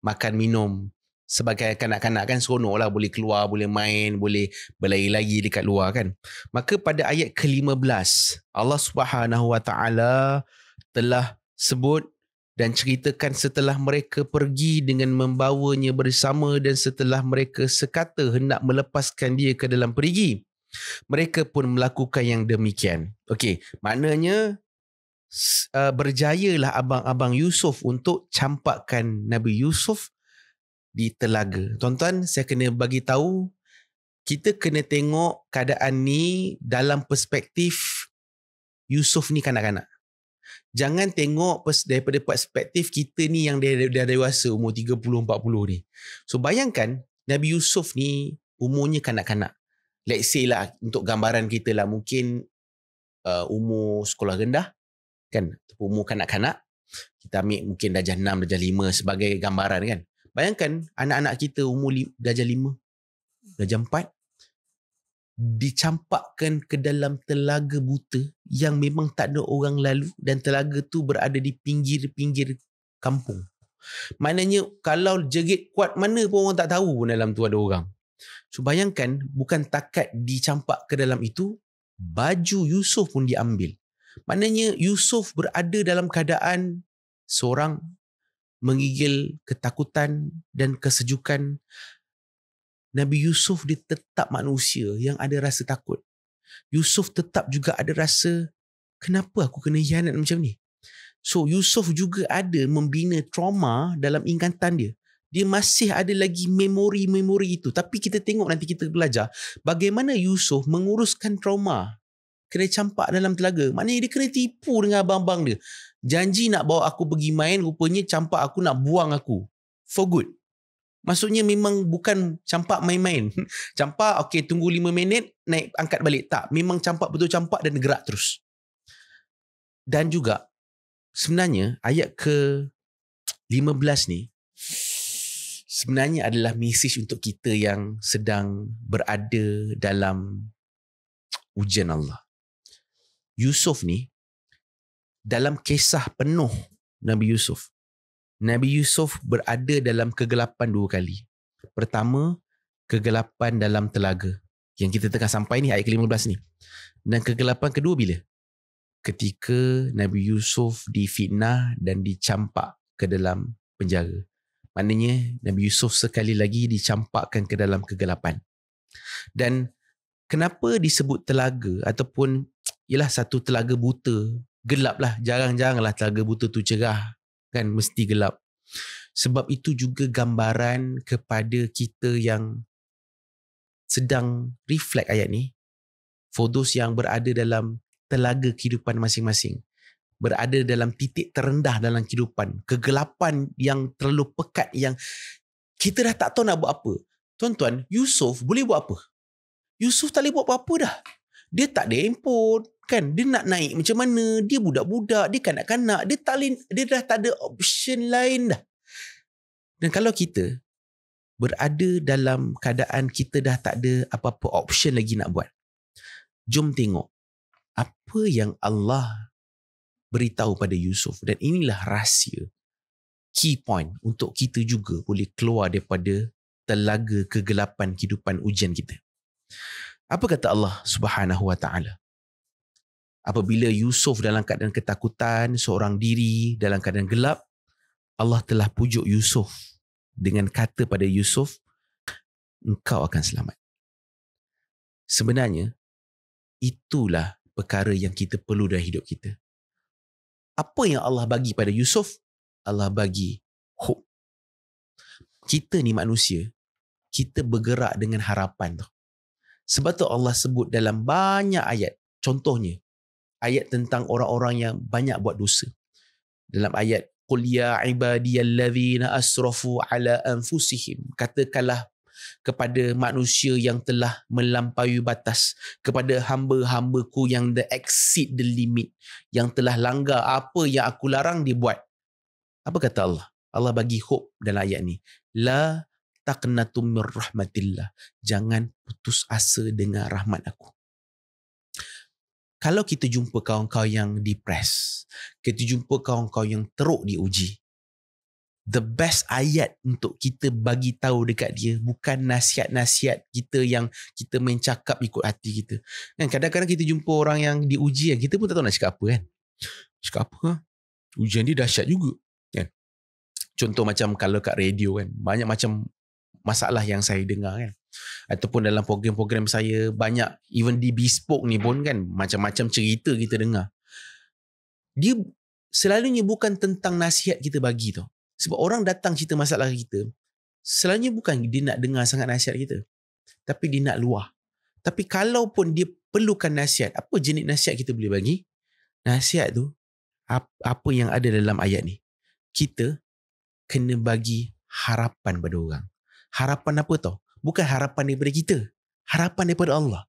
makan, minum. Sebagai kanak-kanak kan seronok lah, boleh keluar, boleh main, boleh berlari-lari dekat luar kan. Maka pada ayat ke-15, Allah Subhanahu Wa Taala telah sebut dan ceritakan setelah mereka pergi dengan membawanya bersama dan setelah mereka sekata hendak melepaskan dia ke dalam perigi, mereka pun melakukan yang demikian. Okey, maknanya berjayalah abang-abang Yusuf untuk campakkan Nabi Yusuf di telaga. Tuan-tuan, saya kena bagi tahu, kita kena tengok keadaan ni dalam perspektif Yusuf ni kanak-kanak. Jangan tengok daripada perspektif kita ni yang dah dewasa, umur 30-40 ni. So bayangkan Nabi Yusuf ni umurnya kanak-kanak. Let's say lah, untuk gambaran kita lah, mungkin umur sekolah rendah kan, umur kanak-kanak. Kita ambil mungkin darjah 6, darjah 5 sebagai gambaran kan. Bayangkan anak-anak kita umur darjah 5, darjah 4 dicampakkan ke dalam telaga buta yang memang tak ada orang lalu dan telaga tu berada di pinggir-pinggir kampung. Maknanya kalau jerit kuat mana pun orang tak tahu pun dalam tu ada orang. So bayangkan, bukan takat dicampak ke dalam itu, baju Yusuf pun diambil. Maknanya Yusuf berada dalam keadaan seorang, menggigil ketakutan dan kesejukan. Nabi Yusuf dia tetap manusia yang ada rasa takut. Yusuf tetap juga ada rasa, kenapa aku kena hianat macam ni? So Yusuf juga ada membina trauma dalam ingatan dia. Dia masih ada lagi memori-memori itu. Tapi kita tengok nanti kita belajar bagaimana Yusuf menguruskan trauma. Kena campak dalam telaga. Maknanya dia kena tipu dengan abang-abang dia. Janji nak bawa aku pergi main, rupanya campak aku nak buang aku. For good. Maksudnya memang bukan campak main-main. Campak, okey, tunggu 5 minit, naik angkat balik. Tak, memang campak betul campak dan gerak terus. Dan juga, sebenarnya ayat ke-15 ni, sebenarnya adalah mesej untuk kita yang sedang berada dalam ujian Allah. Yusuf ni, dalam kisah penuh Nabi Yusuf berada dalam kegelapan 2 kali. Pertama, kegelapan dalam telaga. Yang kita tengah sampai ni, ayat ke-15 ni. Dan kegelapan kedua bila? Ketika Nabi Yusuf difitnah dan dicampak ke dalam penjara. Maknanya Nabi Yusuf sekali lagi dicampakkan ke dalam kegelapan. Dan kenapa disebut telaga ataupun ialah satu telaga buta, gelap lah, jarang-jarang lah telaga buta tu cerah kan, mesti gelap. Sebab itu juga gambaran kepada kita yang sedang reflect ayat ni, for those yang berada dalam telaga kehidupan masing-masing, berada dalam titik terendah dalam kehidupan, kegelapan yang terlalu pekat yang kita dah tak tahu nak buat apa. Tuan-tuan, Yusuf boleh buat apa? Yusuf tak boleh buat apa-apa dah. Dia tak ada handphone kan, dia nak naik macam mana, dia budak-budak, dia kanak-kanak, dia dah tak ada option lain dah. Dan kalau kita berada dalam keadaan kita dah tak ada apa-apa option lagi nak buat, jom tengok apa yang Allah beritahu pada Yusuf. Dan inilah rahsia, key point untuk kita juga boleh keluar daripada telaga kegelapan kehidupan ujian kita. Apa kata Allah Subhanahu Wa Taala? Apabila Yusuf dalam keadaan ketakutan, seorang diri dalam keadaan gelap, Allah telah pujuk Yusuf dengan kata pada Yusuf, engkau akan selamat. Sebenarnya, itulah perkara yang kita perlu dalam hidup kita. Apa yang Allah bagi pada Yusuf? Allah bagi hope. Kita ni manusia, kita bergerak dengan harapan tu. Sebab tu Allah sebut dalam banyak ayat. Contohnya, ayat tentang orang-orang yang banyak buat dosa. Dalam ayat, Qul ya ibadiyallazina asrafu ala anfusihim. Katakanlah kepada manusia yang telah melampaui batas, kepada hamba-hambaku yang exceed the limit, yang telah langgar apa yang aku larang dia buat. Apa kata Allah? Allah bagi hope dalam ayat ni. La taqnatu min rahmatillah. Jangan putus asa dengan rahmat aku. Kalau kita jumpa kawan-kawan yang depressed, kita jumpa kawan-kawan yang teruk diuji, the best ayat untuk kita bagi tahu dekat dia bukan nasihat-nasihat kita yang kita main cakap ikut hati kita. Kan kadang-kadang kita jumpa orang yang diuji kan, kita pun tak tahu nak cakap apa kan. Cakap apa? Ujian dia dahsyat juga kan. Contoh macam kalau kat radio kan, banyak macam masalah yang saya dengar kan. Ataupun dalam program-program saya, banyak even di Bespoke ni pun kan, macam-macam cerita kita dengar. Dia selalunya bukan tentang nasihat kita bagi tau. Sebab orang datang cerita masalah kita, selalunya bukan dia nak dengar sangat nasihat kita, tapi dia nak luah. Tapi kalau pun dia perlukan nasihat, apa jenis nasihat kita boleh bagi? Nasihat tu, apa yang ada dalam ayat ni. Kita kena bagi harapan pada orang. Harapan apa tau? Bukan harapan daripada kita, harapan daripada Allah.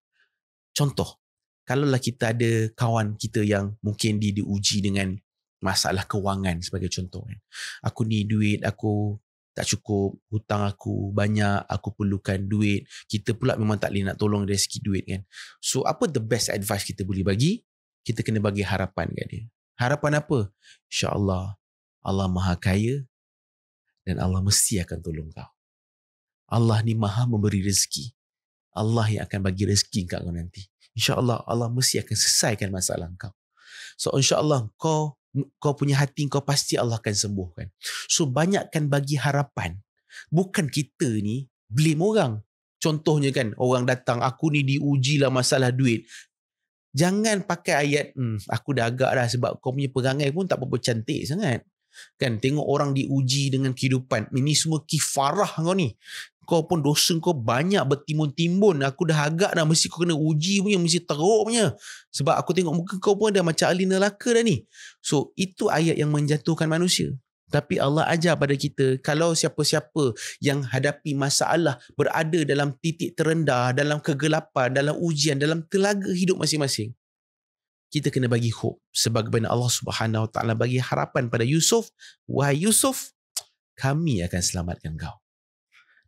Contoh, kalaulah kita ada kawan kita yang mungkin diuji dengan masalah kewangan sebagai contoh kan. Aku ni duit aku tak cukup, hutang aku banyak, aku perlukan duit. Kita pula memang tak boleh nak tolong dari segi duit kan. So apa the best advice kita boleh bagi? Kita kena bagi harapan kat dia. Harapan apa? InsyaAllah Allah Maha Kaya dan Allah mesti akan tolong kau. Allah ni Maha memberi rezeki. Allah yang akan bagi rezeki kat kau nanti. InsyaAllah Allah mesti akan selesaikan masalah kau. So insyaAllah kau punya hati kau pasti Allah akan sembuhkan. So banyakkan bagi harapan. Bukan kita ni blame orang. Contohnya kan, orang datang, aku ni diuji lah masalah duit. Jangan pakai ayat, aku dah agak dah sebab kau punya perangai pun tak berapa cantik sangat. Kan tengok orang diuji dengan kehidupan. Ini semua kifarah kau ni. Kau pun dosa kau banyak bertimbun-timbun. Aku dah agak dah mesti kau kena uji punya, mesti teruk punya. Sebab aku tengok muka kau pun dah macam ahli neraka dah ni. So itu ayat yang menjatuhkan manusia. Tapi Allah ajar pada kita, kalau siapa-siapa yang hadapi masalah, berada dalam titik terendah, dalam kegelapan, dalam ujian, dalam telaga hidup masing-masing, kita kena bagi hope. Sebagaimana Allah Subhanahu Wa Taala bagi harapan pada Yusuf, wahai Yusuf, kami akan selamatkan kau.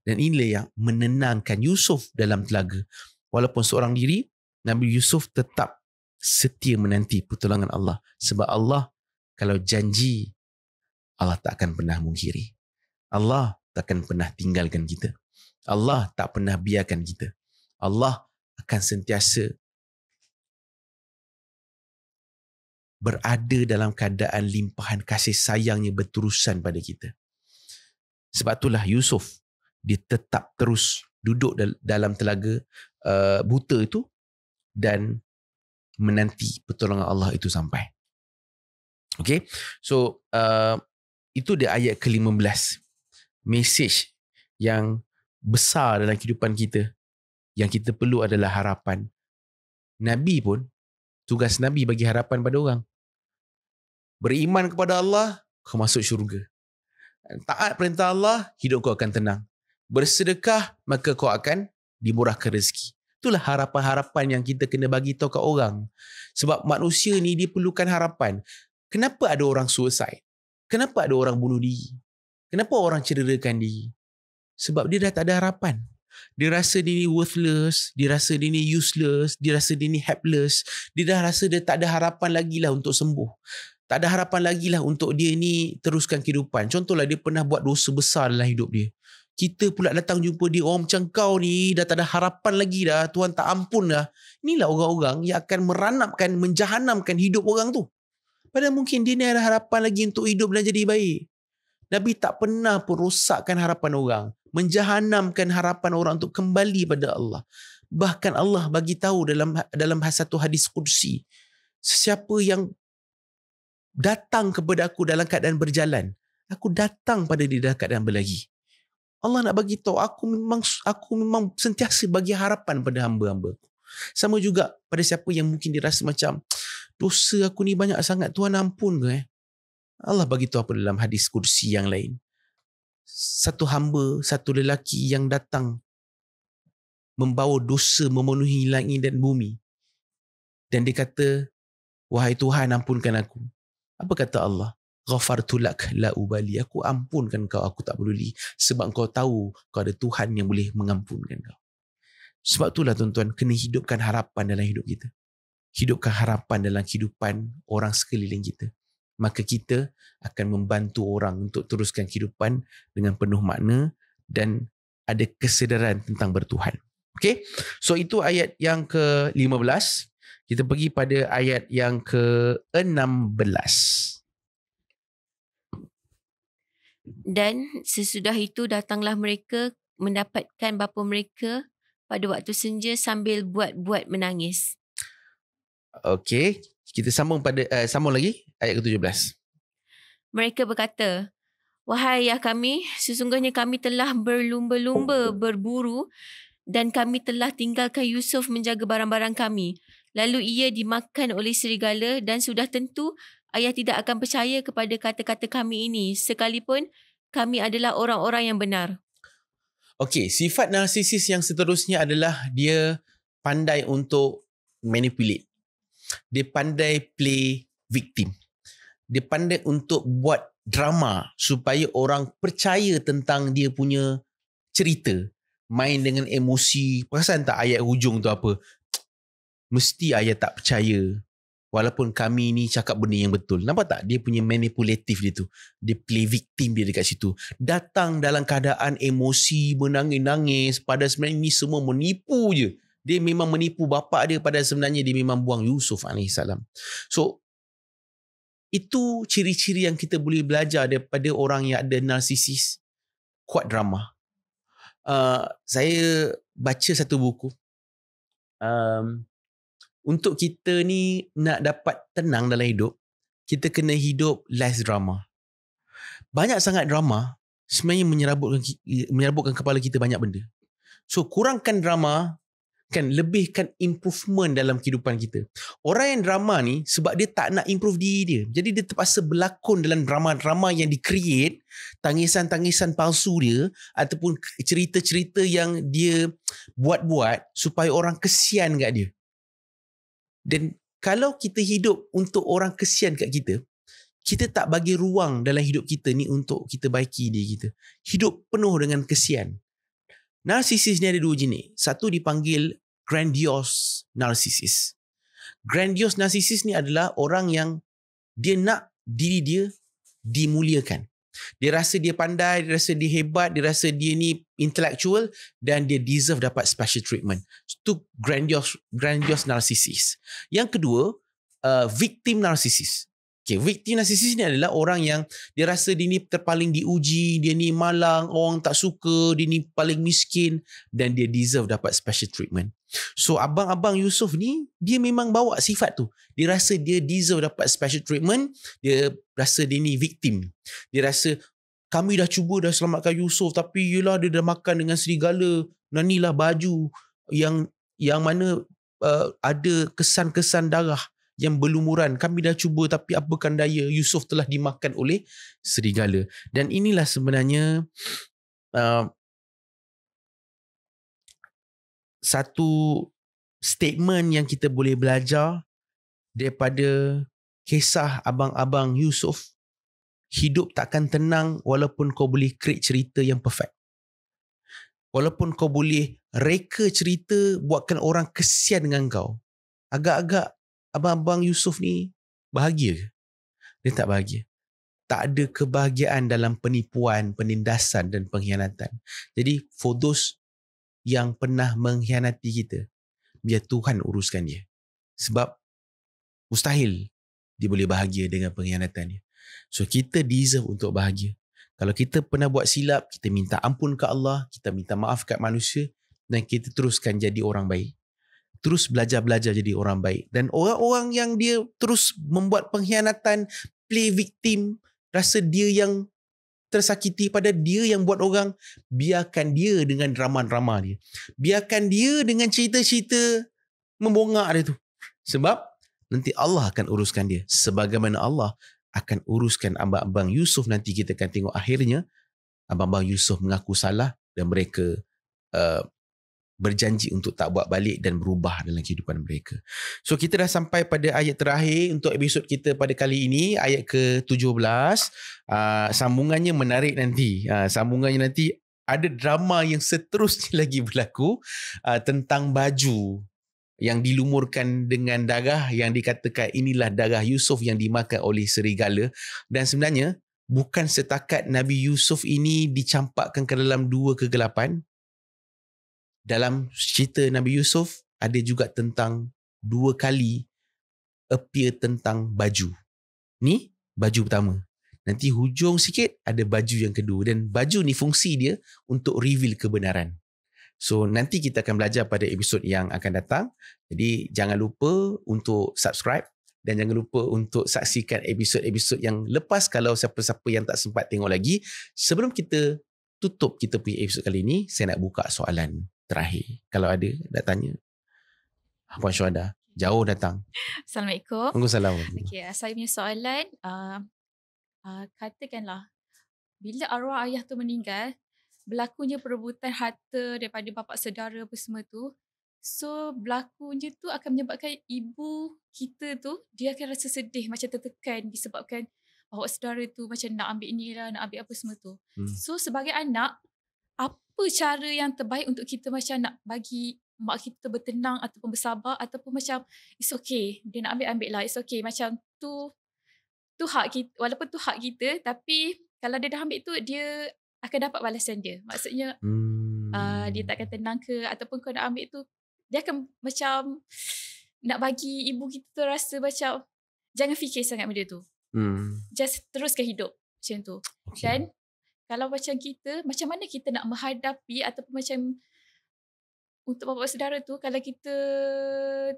Dan inilah yang menenangkan Yusuf dalam telaga. Walaupun seorang diri, Nabi Yusuf tetap setia menanti pertolongan Allah. Sebab Allah kalau janji, Allah tak akan pernah mungkiri. Allah tak akan pernah tinggalkan kita. Allah tak pernah biarkan kita. Allah akan sentiasa berada dalam keadaan limpahan kasih sayangnya berterusan pada kita. Sebab itulah Yusuf, dia tetap terus duduk dalam telaga buta itu dan menanti pertolongan Allah itu sampai. Okay, so itu dia ayat ke-15. Mesej yang besar dalam kehidupan kita, yang kita perlu adalah harapan. Nabi pun, tugas Nabi bagi harapan pada orang. Beriman kepada Allah, kau masuk syurga. Taat perintah Allah, hidup kau akan tenang. Bersedekah, maka kau akan dimurahkan rezeki. Itulah harapan-harapan yang kita kena bagi tahu kat orang. Sebab manusia ni dia perlukan harapan. Kenapa ada orang suicide? Kenapa ada orang bunuh diri? Kenapa orang cederakan diri? Sebab dia dah tak ada harapan. Dia rasa dia ni worthless, dia rasa dia ni useless, dia rasa dia ni helpless. Dia dah rasa dia tak ada harapan lagi lah untuk sembuh. Tak ada harapan lagi lah untuk dia ni teruskan kehidupan. Contohlah dia pernah buat dosa besar dalam hidup dia. Kita pula datang jumpa dia, orang macam kau ni dah tak ada harapan lagi dah, Tuhan tak ampun dah. Inilah orang-orang yang akan meranapkan, menjahanamkan hidup orang tu. Padahal mungkin dia ni ada harapan lagi untuk hidup dan jadi baik. Nabi tak pernah pun rosakkan harapan orang, menjahanamkan harapan orang untuk kembali pada Allah. Bahkan Allah bagi tahu dalam satu hadis qudsi, sesiapa yang datang kepada aku dalam keadaan berjalan, aku datang pada dia dalam keadaan berlari. Allah nak bagi tahu aku memang sentiasa bagi harapan pada hamba-hamba. Sama juga pada siapa yang mungkin dirasa macam dosa aku ni banyak sangat, Tuhan ampun ke Allah bagi tahu apa dalam hadis kursi yang lain. Satu hamba, satu lelaki yang datang membawa dosa memenuhi langit dan bumi. Dan dia kata, wahai Tuhan ampunkan aku. Apa kata Allah? Ghafartu lak la ubali. Aku ampunkan kau, aku tak peduli. Sebab kau tahu kau ada Tuhan yang boleh mengampunkan kau. Sebab itulah tuan-tuan, kena hidupkan harapan dalam hidup kita. Hidupkan harapan dalam kehidupan orang sekeliling kita. Maka kita akan membantu orang untuk teruskan kehidupan dengan penuh makna dan ada kesedaran tentang bertuhan. Okay? So itu ayat yang ke-15. Kita pergi pada ayat yang ke-16. Dan sesudah itu datanglah mereka mendapatkan bapa mereka pada waktu senja sambil buat-buat menangis. Okey, kita sambung lagi ayat ke-17. Mereka berkata, wahai ayah kami, sesungguhnya kami telah berlumba-lumba berburu dan kami telah tinggalkan Yusuf menjaga barang-barang kami. Lalu ia dimakan oleh serigala dan sudah tentu ayah tidak akan percaya kepada kata-kata kami ini sekalipun kami adalah orang-orang yang benar. Okey, sifat narsisis yang seterusnya adalah dia pandai untuk manipulate. Dia pandai play victim. Dia pandai untuk buat drama supaya orang percaya tentang dia punya cerita. Main dengan emosi. Perasan tak ayat hujung tu apa? Mesti ayah tak percaya. Walaupun kami ni cakap benda yang betul. Nampak tak? Dia punya manipulatif dia tu. Dia play victim dia dekat situ. Datang dalam keadaan emosi, menangis-nangis. Padahal sebenarnya ni semua menipu je. Dia memang menipu bapa dia, padahal sebenarnya dia memang buang Yusuf AS. So, itu ciri-ciri yang kita boleh belajar daripada orang yang ada narsisis. Kuat drama. Saya baca satu buku. Untuk kita ni nak dapat tenang dalam hidup, kita kena hidup less drama. Banyak sangat drama sebenarnya menyerabutkan kepala kita banyak benda. So kurangkan drama, kan lebihkan improvement dalam kehidupan kita. Orang yang drama ni sebab dia tak nak improve diri dia. Jadi dia terpaksa berlakon dalam drama-drama yang di-create, tangisan-tangisan palsu dia ataupun cerita-cerita yang dia buat-buat supaya orang kesian kat dia. Dan kalau kita hidup untuk orang kesian kat kita, kita tak bagi ruang dalam hidup kita ni untuk kita baiki diri kita. Hidup penuh dengan kesian. Narsisis ni ada dua jenis. Satu dipanggil grandiose narsisis. Grandiose narsisis ni adalah orang yang dia nak diri dia dimuliakan. Dia rasa dia pandai, dia rasa dia hebat, dia rasa dia ni intellectual dan dia deserve dapat special treatment. Itu grandiose narsisis. Yang kedua, victim narsisis. Okay, victim narsisis ni adalah orang yang dia rasa dia ni terpaling diuji, dia ni malang, orang tak suka, dia ni paling miskin dan dia deserve dapat special treatment. So abang-abang Yusuf ni dia memang bawa sifat tu. Dia rasa dia deserve dapat special treatment, dia rasa dia ni victim. Dia rasa kami dah cuba dah selamatkan Yusuf tapi yelah dia dah makan dengan serigala. Nanilah baju yang mana ada kesan-kesan darah yang berlumuran. Kami dah cuba tapi apakan daya, Yusuf telah dimakan oleh serigala. Dan inilah sebenarnya satu statement yang kita boleh belajar daripada kisah abang-abang Yusuf. Hidup takkan tenang walaupun kau boleh create cerita yang perfect. Walaupun kau boleh reka cerita buatkan orang kesian dengan kau. Agak-agak abang-abang Yusuf ni bahagia ke? Dia tak bahagia. tak ada kebahagiaan dalam penipuan, penindasan dan pengkhianatan. Jadi for those yang pernah mengkhianati kita, biar Tuhan uruskan dia. Sebab mustahil dia boleh bahagia dengan pengkhianatan dia. So kita deserve untuk bahagia. Kalau kita pernah buat silap, kita minta ampun ke Allah, kita minta maaf kat manusia dan kita teruskan jadi orang baik. Terus belajar jadi orang baik. Dan orang-orang yang dia terus membuat pengkhianatan, play victim, rasa dia yang tersakiti pada dia yang buat orang, biarkan dia dengan drama-drama dia. Biarkan dia dengan cerita-cerita membongak dia tu. Sebab nanti Allah akan uruskan dia. Sebagaimana Allah akan uruskan abang-abang Yusuf. Nanti kita akan tengok akhirnya abang-abang Yusuf mengaku salah dan mereka berjanji untuk tak buat balik dan berubah dalam kehidupan mereka. So kita dah sampai pada ayat terakhir untuk episod kita pada kali ini, ayat ke-17. Sambungannya menarik nanti. Sambungannya nanti ada drama yang seterusnya lagi berlaku tentang baju yang dilumurkan dengan darah yang dikatakan inilah darah Yusuf yang dimakan oleh serigala. Dan sebenarnya bukan setakat Nabi Yusuf ini dicampakkan ke dalam 2 kegelapan. Dalam cerita Nabi Yusuf ada juga tentang 2 kali appear tentang baju. Ni baju pertama. Nanti hujung sikit ada baju yang kedua. Dan baju ni fungsi dia untuk reveal kebenaran. So nanti kita akan belajar pada episod yang akan datang. Jadi jangan lupa untuk subscribe dan jangan lupa untuk saksikan episod-episod yang lepas kalau siapa-siapa yang tak sempat tengok lagi. Sebelum kita tutup kita punya episod kali ini, saya nak buka soalan terakhir. Kalau ada nak tanya. Puan Syuhada, jauh datang. Assalamualaikum. Waalaikumsalam. Okay, saya punya soalan, katakanlah bila arwah ayah tu meninggal, berlakunya perebutan harta daripada bapa saudara apa semua tu. So berlakunya tu akan menyebabkan ibu kita tu dia akan rasa sedih, macam tertekan disebabkan bapak saudara tu macam nak ambil ni lah, nak ambil apa semua tu. So sebagai anak, apa cara yang terbaik untuk kita macam nak bagi mak kita bertenang ataupun bersabar, ataupun macam it's okay, dia nak ambil lah, it's okay, macam tu hak kita, walaupun tu hak kita, tapi kalau dia dah ambil tu dia akan dapat balasan dia. Maksudnya dia takkan tenang ke, ataupun kau nak ambil tu dia akan macam nak bagi ibu kita tu rasa macam jangan fikir sangat benda tu. Just teruskan hidup macam tu. Okay. Dan kalau macam kita, macam mana kita nak menghadapi ataupun macam untuk bapa saudara tu, kalau kita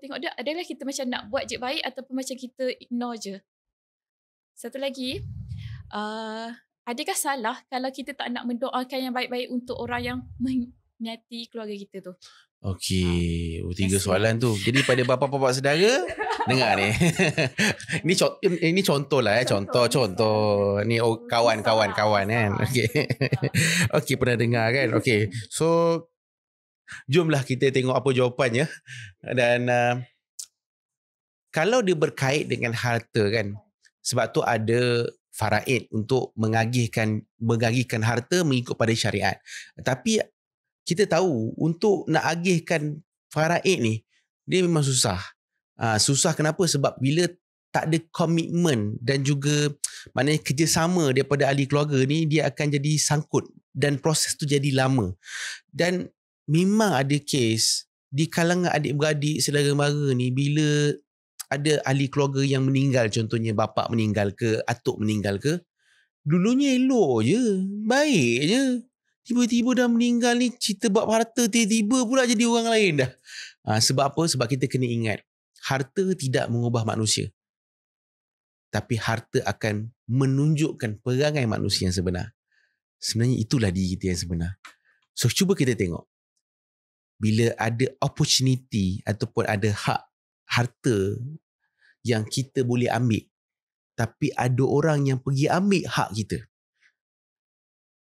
tengok dia, adalah kita macam nak buat je baik ataupun macam kita ignore je. Satu lagi, adakah salah kalau kita tak nak mendoakan yang baik-baik untuk orang yang menyakiti keluarga kita tu? Okey, 3 soalan tu. Jadi pada bapa-bapa saudara, dengar ni. Ini contoh lah contoh. Ni kawan-kawan kan. Okey. Okey, pernah dengar kan? Okey. So jomlah kita tengok apa jawapannya. Dan kalau dia berkait dengan harta kan, sebab tu ada faraid untuk mengagihkan harta mengikut pada syariat. Tapi kita tahu untuk nak agihkan faraid ni dia memang susah. Susah kenapa? Sebab bila tak ada komitmen dan juga maknanya kerjasama daripada ahli keluarga ni, dia akan jadi sangkut dan proses tu jadi lama. Dan memang ada kes di kalangan adik-beradik saudara mara ni, bila ada ahli keluarga yang meninggal, contohnya bapa meninggal ke, atuk meninggal ke, dulunya elok je, baik je. Tiba-tiba dah meninggal ni, cerita bab harta tiba-tiba pula jadi orang lain dah. Sebab apa? Sebab kita kena ingat, harta tidak mengubah manusia. Tapi harta akan menunjukkan perangai manusia yang sebenar. Sebenarnya itulah diri kita yang sebenar. So cuba kita tengok. Bila ada opportunity ataupun ada hak harta yang kita boleh ambil, tapi ada orang yang pergi ambil hak kita.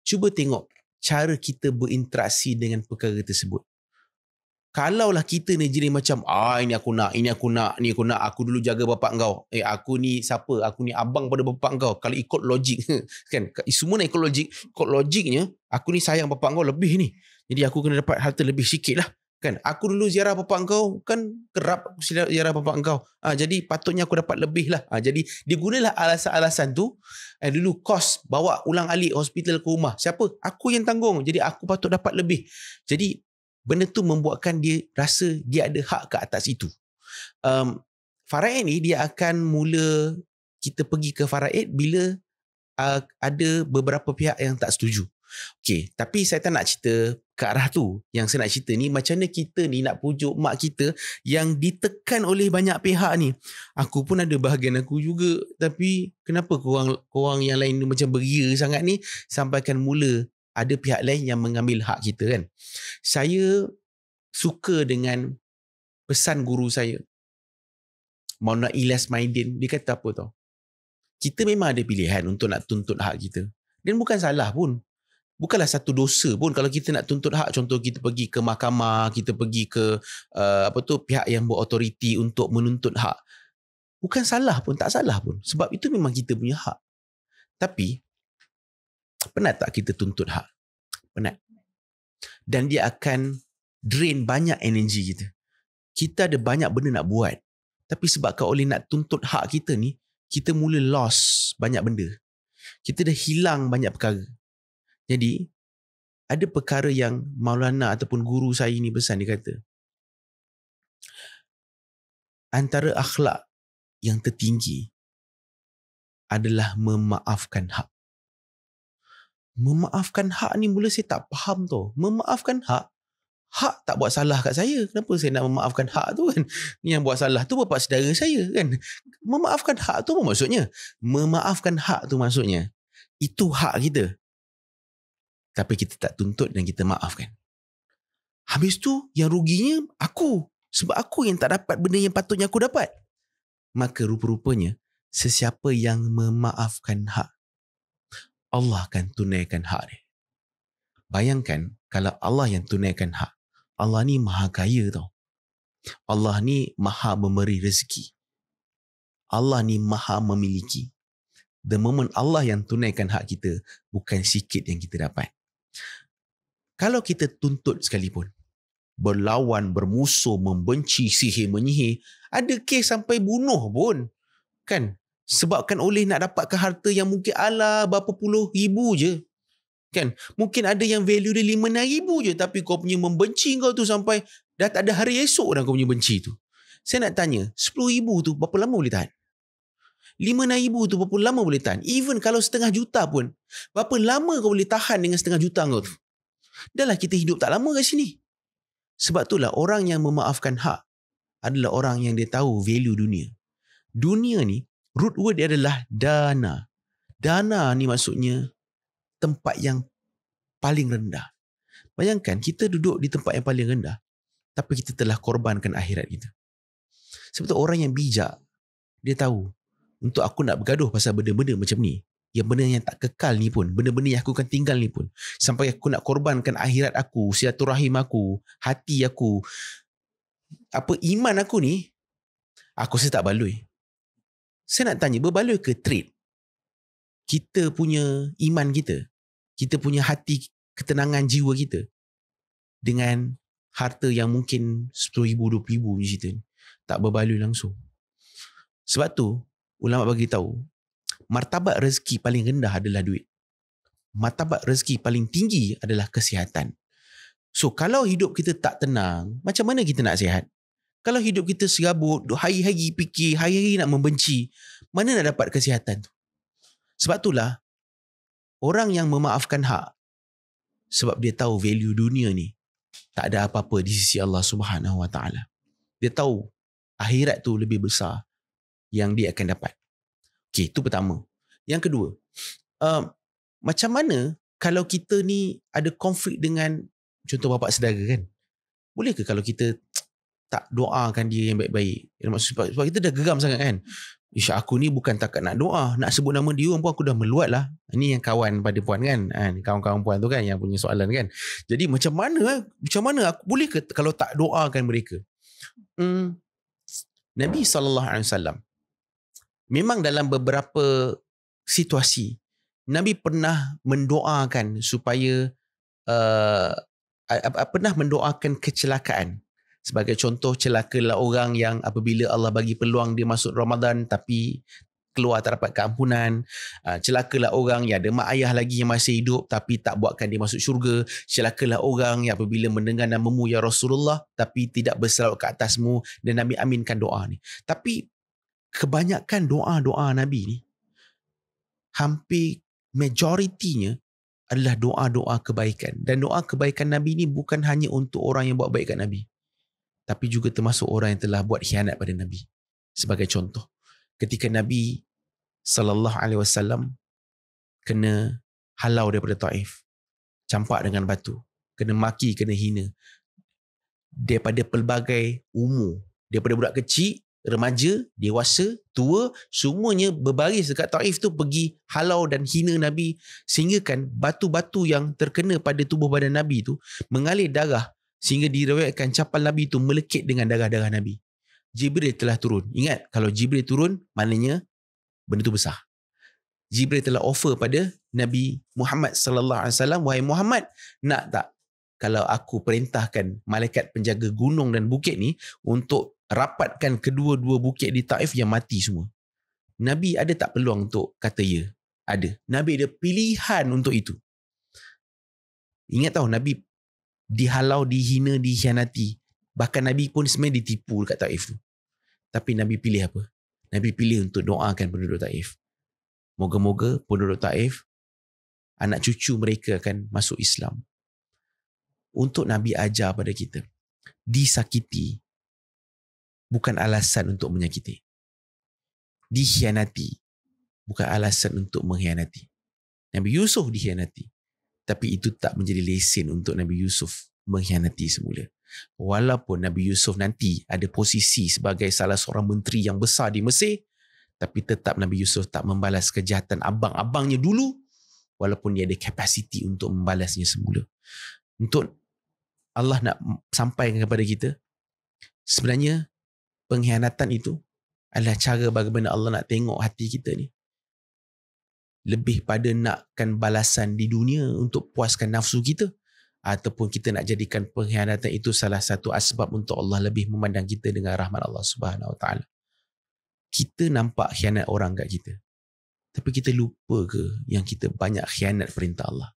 Cuba tengok cara kita berinteraksi dengan perkara tersebut. Kalaulah kita ni jenis macam ini aku nak, aku dulu jaga bapak kau. Aku ni siapa? Aku ni abang pada bapak kau. Kalau ikut logik kan, semua nak ikut logik. Ikut logiknya, aku ni sayang bapak kau lebih ni. Jadi aku kena dapat harta lebih sikit lah. Kan aku dulu ziarah bapak kau kan kerap aku ziarah bapak kau. Jadi patutnya aku dapat lebih lah. Jadi digunalah alasan-alasan tu. Dulu kos bawa ulang alik hospital ke rumah. Siapa? Aku yang tanggung. Jadi aku patut dapat lebih. Jadi benda tu membuatkan dia rasa dia ada hak ke atas itu. Faraid ni dia akan mula kita pergi ke faraid bila ada beberapa pihak yang tak setuju. Okey, tapi saya tak nak cerita ke arah tu. Yang saya nak cerita ni macam mana kita ni nak pujuk mak kita yang ditekan oleh banyak pihak ni. Aku pun ada bahagian aku juga, tapi kenapa korang yang lain ni macam beria sangat ni sampaikan mula ada pihak lain yang mengambil hak kita kan. Saya suka dengan pesan guru saya, Maulana Ilyas Maidin. Dia kata apa tau? Kita memang ada pilihan untuk nak tuntut hak kita. Dan bukan salah pun. Bukanlah satu dosa pun kalau kita nak tuntut hak. Contoh kita pergi ke mahkamah, kita pergi ke pihak yang berautoriti untuk menuntut hak. Bukan salah pun, tak salah pun. Sebab itu memang kita punya hak. Tapi penat tak kita tuntut hak? Penat. Dan dia akan drain banyak energi kita. Kita ada banyak benda nak buat. Tapi sebabkan oleh nak tuntut hak kita ni, kita mula lost banyak benda. Kita dah hilang banyak perkara. Jadi, ada perkara yang Maulana ataupun guru saya ni pesan, dia kata, antara akhlak yang tertinggi adalah memaafkan hak. Memaafkan hak ni mula saya tak faham tau. Memaafkan hak tak buat salah kat saya. Kenapa saya nak memaafkan hak tu kan? Ni yang buat salah tu bapa saudara saya kan. Memaafkan hak tu apa maksudnya? Memaafkan hak tu maksudnya itu hak kita. Tapi kita tak tuntut dan kita maafkan. Habis tu yang ruginya aku. Sebab aku yang tak dapat benda yang patutnya aku dapat. Maka rupa-rupanya sesiapa yang memaafkan hak, Allah akan tunaikan hak dia. Bayangkan kalau Allah yang tunaikan hak. Allah ni maha kaya tau. Allah ni maha memberi rezeki. Allah ni maha memiliki. The moment Allah yang tunaikan hak kita, bukan sikit yang kita dapat. Kalau kita tuntut sekalipun, berlawan, bermusuh, membenci, sihir, menyihir, ada kes sampai bunuh pun. Kan? Sebabkan oleh nak dapatkan harta yang mungkin ala berapa puluh ribu je. Kan? Mungkin ada yang value dia 5,000 je, tapi kau punya membenci kau tu sampai dah tak ada hari esok dah kau punya benci tu. Saya nak tanya, 10,000 tu berapa lama boleh tahan? 5,000 tu berapa lama boleh tahan? Even kalau 500,000 pun, berapa lama kau boleh tahan dengan 500,000 kau tu? Dah lah kita hidup tak lama kat sini. Sebab itulah orang yang memaafkan hak adalah orang yang dia tahu value dunia. Dunia ni, root word dia adalah dana. Dana ni maksudnya tempat yang paling rendah. Bayangkan kita duduk di tempat yang paling rendah, tapi kita telah korbankan akhirat kita. Sebab tu orang yang bijak, dia tahu, untuk aku nak bergaduh pasal benda-benda macam ni, yang benda yang tak kekal ni pun, benda-benda yang aku akan tinggal ni pun, sampai aku nak korbankan akhirat aku, silaturahim aku, hati aku, iman aku ni, aku rasa tak baloi. Saya nak tanya, berbaloi ke trade? Kita punya iman kita punya hati, ketenangan jiwa kita dengan harta yang mungkin 10,000, 20,000 macam tu, tak berbaloi langsung. Sebab tu ulama bagi tahu martabat rezeki paling rendah adalah duit. Martabat rezeki paling tinggi adalah kesihatan. So kalau hidup kita tak tenang, macam mana kita nak sihat? Kalau hidup kita serabut, hari-hari fikir, hari-hari nak membenci, mana nak dapat kesihatan tu? Sebab itulah orang yang memaafkan hak, sebab dia tahu value dunia ni tak ada apa-apa di sisi Allah Subhanahu Wa Taala. Dia tahu akhirat tu lebih besar yang dia akan dapat. Okey, itu pertama. Yang kedua, macam mana kalau kita ni ada konflik dengan contoh bapa saudara kan? Boleh ke kalau kita tak doakan dia yang baik-baik? Sebab kita dah geram sangat kan? Isya aku ni bukan takat nak doa, nak sebut nama dia pun aku dah meluat lah. Ini yang kawan pada puan kan? Kawan-kawan puan tu kan yang punya soalan kan? Jadi macam mana aku boleh ke kalau tak doakan mereka? Nabi SAW memang dalam beberapa situasi Nabi pernah mendoakan supaya pernah mendoakan kecelakaan? Sebagai contoh, celakalah orang yang apabila Allah bagi peluang dia masuk Ramadan tapi keluar tak dapat keampunan. Celakalah orang yang ada mak ayah lagi yang masih hidup tapi tak buatkan dia masuk syurga. Celakalah orang yang apabila mendengar namamu ya Rasulullah tapi tidak bersalawat ke atasmu, dan Nabi aminkan doa ni. Tapi kebanyakan doa-doa Nabi ni, hampir majoritinya adalah doa-doa kebaikan. Dan doa kebaikan Nabi ni bukan hanya untuk orang yang buat baik kat Nabi, tapi juga termasuk orang yang telah buat khianat pada Nabi. Sebagai contoh, ketika Nabi SAW kena halau daripada Taif, campak dengan batu, kena maki, kena hina, daripada pelbagai umur, daripada budak kecil, remaja, dewasa, tua, semuanya berbaris dekat Taif tu pergi halau dan hina Nabi, sehingga kan batu-batu yang terkena pada tubuh badan Nabi tu mengalir darah, sehingga diriwayatkan capal Nabi tu melekit dengan darah-darah Nabi. Jibril telah turun. Ingat, kalau Jibril turun, maknanya benda tu besar. Jibril telah offer pada Nabi Muhammad sallallahu alaihi wasallam, wahai Muhammad, nak tak kalau aku perintahkan malaikat penjaga gunung dan bukit ni untuk rapatkan kedua-dua bukit di Taif yang mati semua? Nabi ada tak peluang untuk kata ya? Ada. Nabi ada pilihan untuk itu. Ingat tahu, Nabi dihalau, dihina, dikhianati. Bahkan Nabi pun sebenarnya ditipu dekat Taif tu. Tapi Nabi pilih apa? Nabi pilih untuk doakan penduduk Taif. Moga-moga penduduk Taif, anak cucu mereka akan masuk Islam. Untuk Nabi ajar pada kita, disakiti bukan alasan untuk menyakiti. Dikhianati bukan alasan untuk mengkhianati. Nabi Yusuf dikhianati, tapi itu tak menjadi lesen untuk Nabi Yusuf mengkhianati semula. Walaupun Nabi Yusuf nanti ada posisi sebagai salah seorang menteri yang besar di Mesir, tapi tetap Nabi Yusuf tak membalas kejahatan abang-abangnya dulu, walaupun dia ada kapasiti untuk membalasnya semula. Untuk Allah nak sampaikan kepada kita, sebenarnya pengkhianatan itu adalah cara bagaimana Allah nak tengok hati kita ni. Lebih pada nakkan balasan di dunia untuk puaskan nafsu kita, ataupun kita nak jadikan pengkhianatan itu salah satu asbab untuk Allah lebih memandang kita dengan rahmat Allah Subhanahu Wa Taala. Kita nampak khianat orang kat kita, tapi kita lupa ke yang kita banyak khianat perintah Allah?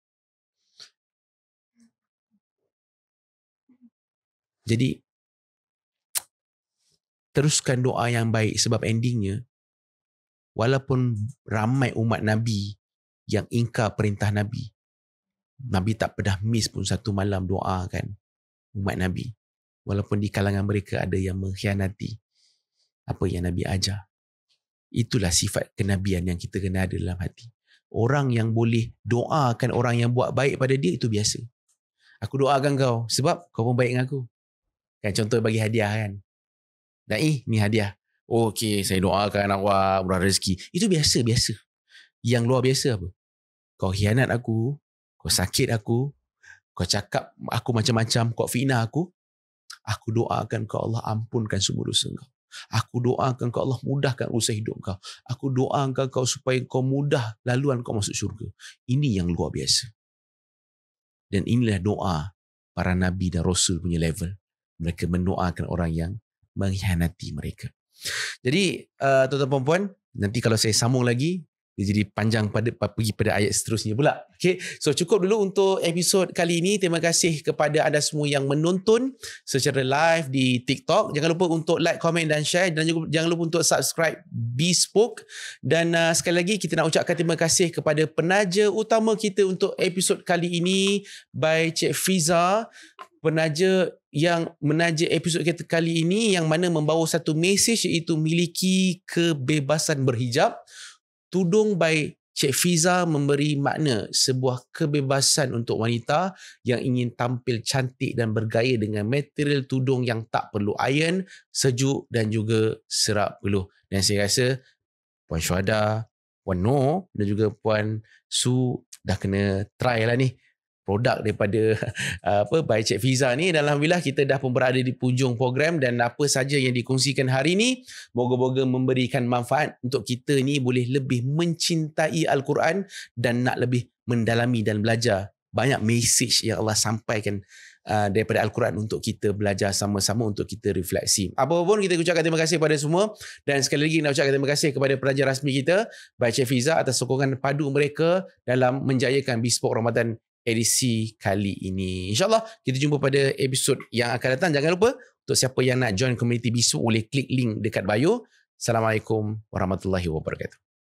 Jadi teruskan doa yang baik, sebab endingnya walaupun ramai umat Nabi yang ingkar perintah Nabi, Nabi tak pernah miss pun satu malam doakan umat Nabi. Walaupun di kalangan mereka ada yang mengkhianati apa yang Nabi ajar. Itulah sifat kenabian yang kita kena ada dalam hati. Orang yang boleh doakan orang yang buat baik pada dia, itu biasa. Aku doakan kau sebab kau pun baik dengan aku. Kan contoh bagi hadiah kan. Dai, ni hadiah. Okey, saya doakan awak murah rezeki. Itu biasa-biasa. Yang luar biasa apa? Kau khianat aku, kau sakit aku, kau cakap aku macam-macam, kau fitnah aku doakan kau Allah ampunkan semua dosa kau. Aku doakan kau Allah mudahkan urusan hidup kau. Aku doakan kau supaya kau mudah laluan kau masuk syurga. Ini yang luar biasa. Dan inilah doa para Nabi dan Rasul punya level. Mereka mendoakan orang yang mengkhianati mereka. Jadi tuan-tuan dan puan, nanti kalau saya sambung lagi, dia jadi panjang pergi pada ayat seterusnya pula. Okay, so cukup dulu untuk episod kali ini. Terima kasih kepada anda semua yang menonton secara live di TikTok. Jangan lupa untuk like, komen dan share, dan juga jangan lupa untuk subscribe Bespoke. Dan sekali lagi kita nak ucapkan terima kasih kepada penaja utama kita untuk episod kali ini, by Cik Fiza, penaja yang menaja episod kita kali ini, yang mana membawa satu mesej, iaitu miliki kebebasan berhijab. Tudung by Cik Fiza memberi makna sebuah kebebasan untuk wanita yang ingin tampil cantik dan bergaya dengan material tudung yang tak perlu iron, sejuk dan juga serap peluh. Dan saya rasa Puan Syuhada, Puan Noor dan juga Puan Su dah kena try lah ni produk daripada by Cik Fiza ni. Dan alhamdulillah kita dah pun berada di penghujung program, dan apa saja yang dikongsikan hari ni moga-moga memberikan manfaat untuk kita ni boleh lebih mencintai Al-Quran dan nak lebih mendalami dan belajar banyak mesej yang Allah sampaikan daripada Al-Quran untuk kita belajar sama-sama, untuk kita refleksi. Apa pun kita ucapkan terima kasih kepada semua, dan sekali lagi nak ucapkan terima kasih kepada pelajar rasmi kita by Cik Fiza atas sokongan padu mereka dalam menjayakan Bespoke Ramadan edisi kali ini. InsyaAllah kita jumpa pada episod yang akan datang. Jangan lupa untuk siapa yang nak join community Bespoke boleh klik link dekat bio. Assalamualaikum warahmatullahi wabarakatuh.